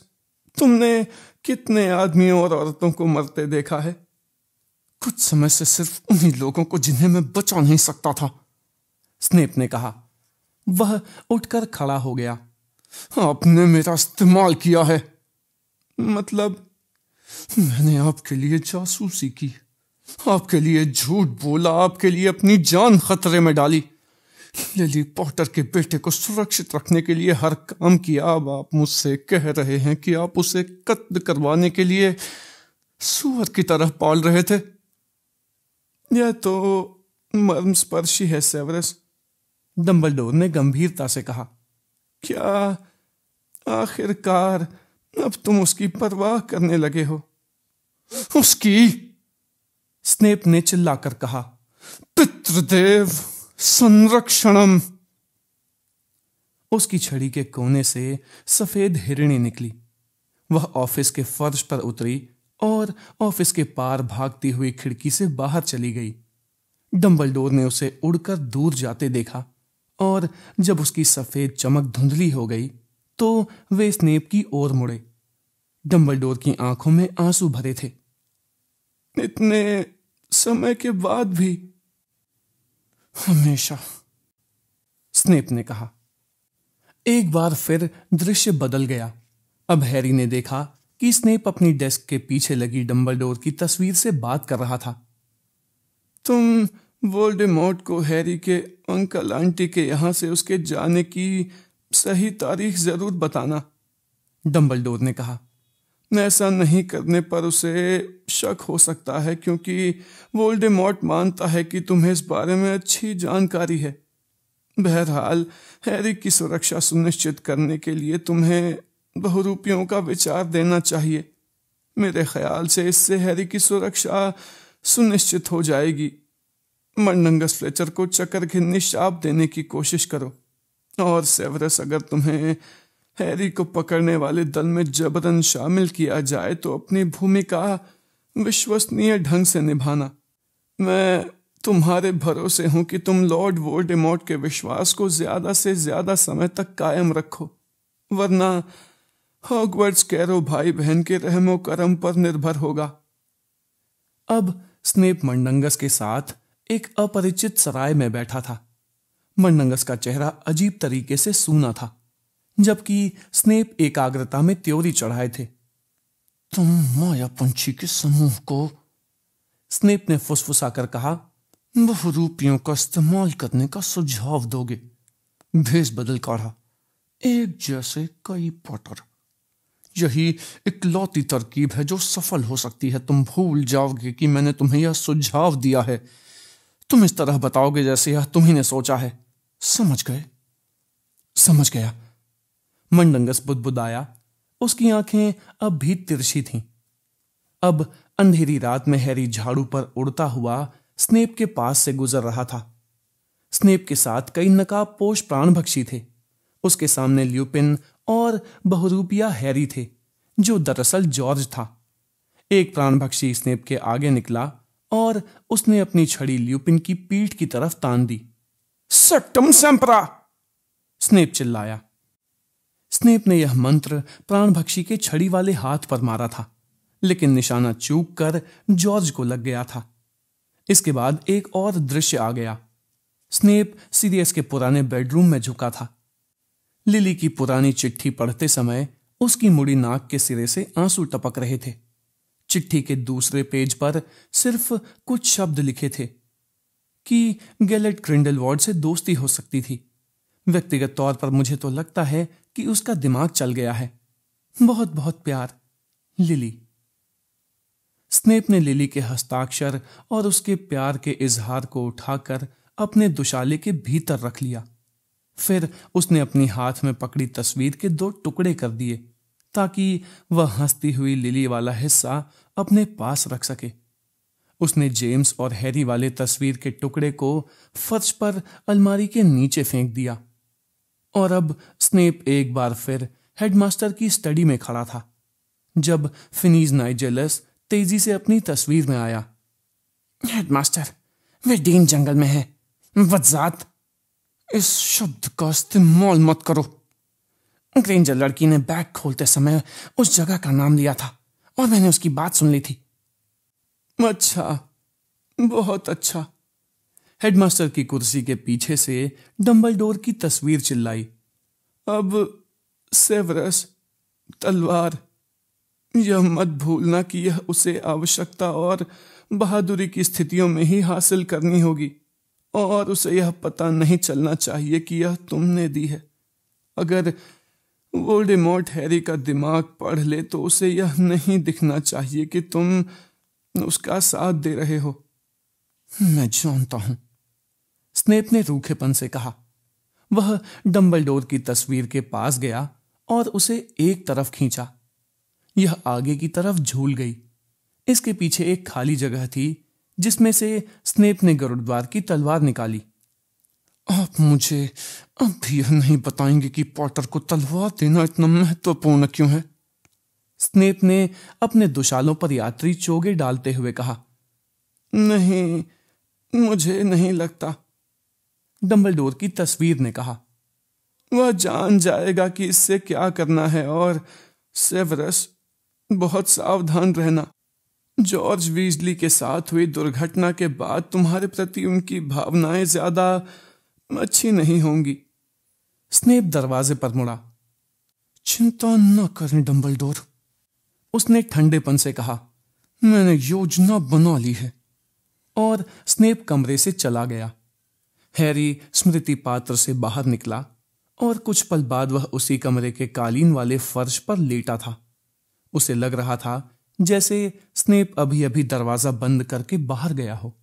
तुमने कितने आदमियों और औरतों को मरते देखा है। कुछ समय से सिर्फ उन्हीं लोगों को जिन्हें मैं बचा नहीं सकता था, स्नेप ने कहा। वह उठकर खड़ा हो गया। आपने मेरा इस्तेमाल किया है। मतलब? मैंने आपके लिए जासूसी की, आपके लिए झूठ बोला, आपके लिए अपनी जान खतरे में डाली, लिली पॉटर के बेटे को सुरक्षित रखने के लिए हर काम किया। अब आप मुझसे कह रहे हैं कि आप उसे कत्ल करवाने के लिए सूअर की तरह पाल रहे थे। यह तो मर्मस्पर्शी है सेवरस, डंबलडोर ने गंभीरता से कहा। क्या आखिरकार अब तुम उसकी परवाह करने लगे हो? उसकी? स्नेप ने चिल्लाकर कहा। पितृदेव संरक्षणम। उसकी छड़ी के कोने से सफेद हिरणी निकली। वह ऑफिस के फर्श पर उतरी और ऑफिस के पार भागती हुई खिड़की से बाहर चली गई। डंबलडोर ने उसे उड़कर दूर जाते देखा और जब उसकी सफेद चमक धुंधली हो गई तो वे स्नेप की ओर मुड़े। डंबलडोर की आंखों में आंसू भरे थे। इतने समय के बाद भी? हमेशा, स्नेप ने कहा। एक बार फिर दृश्य बदल गया। अब हैरी ने देखा कि स्नेप अपनी डेस्क के पीछे लगी डंबलडोर की तस्वीर से बात कर रहा था। तुम वोल्डेमॉर्ट को हैरी के अंकल आंटी के यहां से उसके जाने की सही तारीख जरूर बताना, डंबलडोर ने कहा। ऐसा नहीं करने पर उसे शक हो सकता है क्योंकि वोल्डेमॉर्ट मानता है कि तुम्हें इस बारे में अच्छी जानकारी है। बहरहाल हैरी की सुरक्षा सुनिश्चित करने के लिए तुम्हें बहुरूपियों का विचार देना चाहिए। मेरे ख्याल से इससे हैरी की सुरक्षा सुनिश्चित हो जाएगी। मर्डंगस फ्लेचर को चक्कर घिन्नी शाप देने की कोशिश करो और सेवरस, अगर तुम्हें हैरी को पकड़ने वाले दल में जबरन शामिल किया जाए तो अपनी भूमिका विश्वसनीय ढंग से निभाना। मैं तुम्हारे भरोसे हूं कि तुम लॉर्ड वोल्डेमॉर्ट के विश्वास को ज्यादा से ज्यादा समय तक कायम रखो, वरना हॉगवर्ट्स कैरो भाई बहन के रहमो करम पर निर्भर होगा। अब स्नेप मंडंगस के साथ एक अपरिचित सराय में बैठा था। मंडंगस का चेहरा अजीब तरीके से सूना था, जबकि स्नेप एकाग्रता में त्योरी चढ़ाए थे। तुम माया पंछी के समूह को, स्नेप ने फुसफुसाकर कहा, बहुरूपियों का इस्तेमाल करने का सुझाव दोगे। भेष बदल काढ़ा, एक जैसे कई पॉटर। यही इकलौती तरकीब है जो सफल हो सकती है। तुम भूल जाओगे कि मैंने तुम्हें यह सुझाव दिया है। तुम इस तरह बताओगे जैसे यह तुम्ही ने सोचा है। समझ गए? समझ गया, मंडंगस बुदबुदाया। उसकी आंखें अब भी तिरछी थीं। अब अंधेरी रात में हैरी झाड़ू पर उड़ता हुआ स्नेप के पास से गुजर रहा था। स्नेप के साथ कई नकाबपोश प्राणभक्षी थे। उसके सामने ल्यूपिन और बहुरूपिया हैरी थे, जो दरअसल जॉर्ज था। एक प्राणभक्षी स्नेप के आगे निकला और उसने अपनी छड़ी ल्यूपिन की पीठ की तरफ तान दी। सेक्टम सेम्परा! स्नेप चिल्लाया। स्नेप ने यह मंत्र प्राणभक्षी के छड़ी वाले हाथ पर मारा था, लेकिन निशाना चूक कर जॉर्ज को लग गया था। इसके बाद एक और दृश्य आ गया। स्नेप सीरियस के पुराने बेडरूम में झुका था। लिली की पुरानी चिट्ठी पढ़ते समय उसकी मुड़ी नाक के सिरे से आंसू टपक रहे थे। चिट्ठी के दूसरे पेज पर सिर्फ कुछ शब्द लिखे थे कि गैलेट ग्रिंडलवॉल्ड से दोस्ती हो सकती थी। व्यक्तिगत तौर पर मुझे तो लगता है कि उसका दिमाग चल गया है। बहुत बहुत प्यार, लिली। स्नेप ने लिली के हस्ताक्षर और उसके प्यार के इजहार को उठाकर अपने दुशाले के भीतर रख लिया। फिर उसने अपनी हाथ में पकड़ी तस्वीर के 2 टुकड़े कर दिए ताकि वह हंसती हुई लिली वाला हिस्सा अपने पास रख सके। उसने जेम्स और हैरी वाले तस्वीर के टुकड़े को फर्श पर अलमारी के नीचे फेंक दिया। और अब स्नेप एक बार फिर हेडमास्टर की स्टडी में खड़ा था जब फिनीज नाइजेलस तेजी से अपनी तस्वीर में आया। हेडमास्टर, वे डीन जंगल में है। वज़ात, इस शब्द का इस्तेमाल मत करो। ग्रेंजर लड़की ने बैग खोलते समय उस जगह का नाम लिया था और मैंने उसकी बात सुन ली थी। अच्छा, बहुत अच्छा। हेडमास्टर की कुर्सी के पीछे से डंबलडोर की तस्वीर चिल्लाई। अब सेवरस, तलवार, यह मत भूलना कि यह उसे आवश्यकता और बहादुरी की स्थितियों में ही हासिल करनी होगी और उसे यह पता नहीं चलना चाहिए कि यह तुमने दी है। अगर वोल्डेमॉर्ट हैरी का दिमाग पढ़ ले तो उसे यह नहीं दिखना चाहिए कि तुम उसका साथ दे रहे हो। मैं जानता हूं, स्नेप ने रूखेपन से कहा। वह डंबलडोर की तस्वीर के पास गया और उसे एक तरफ खींचा। यह आगे की तरफ झूल गई। इसके पीछे एक खाली जगह थी जिसमें से स्नेप ने गरुड़द्वार की तलवार निकाली। आप मुझे अब भी यह नहीं बताएंगे कि पॉटर को तलवार देना इतना महत्वपूर्ण क्यों है? स्नेप ने अपने दुशालों पर यात्री चोगे डालते हुए कहा। नहीं, मुझे नहीं लगता, डंबलडोर की तस्वीर ने कहा। वह जान जाएगा कि इससे क्या करना है और सेवरस, बहुत सावधान रहना। जॉर्ज वीजली के साथ हुई दुर्घटना के बाद तुम्हारे प्रति उनकी भावनाएं ज्यादा अच्छी नहीं होंगी। स्नेप दरवाजे पर मुड़ा। चिंता न करें डंबलडोर, उसने ठंडेपन से कहा। मैंने योजना बना ली है। और स्नेप कमरे से चला गया। हैरी स्मृति पात्र से बाहर निकला और कुछ पल बाद वह उसी कमरे के कालीन वाले फर्श पर लेटा था। उसे लग रहा था जैसे स्नेप अभी अभी दरवाजा बंद करके बाहर गया हो।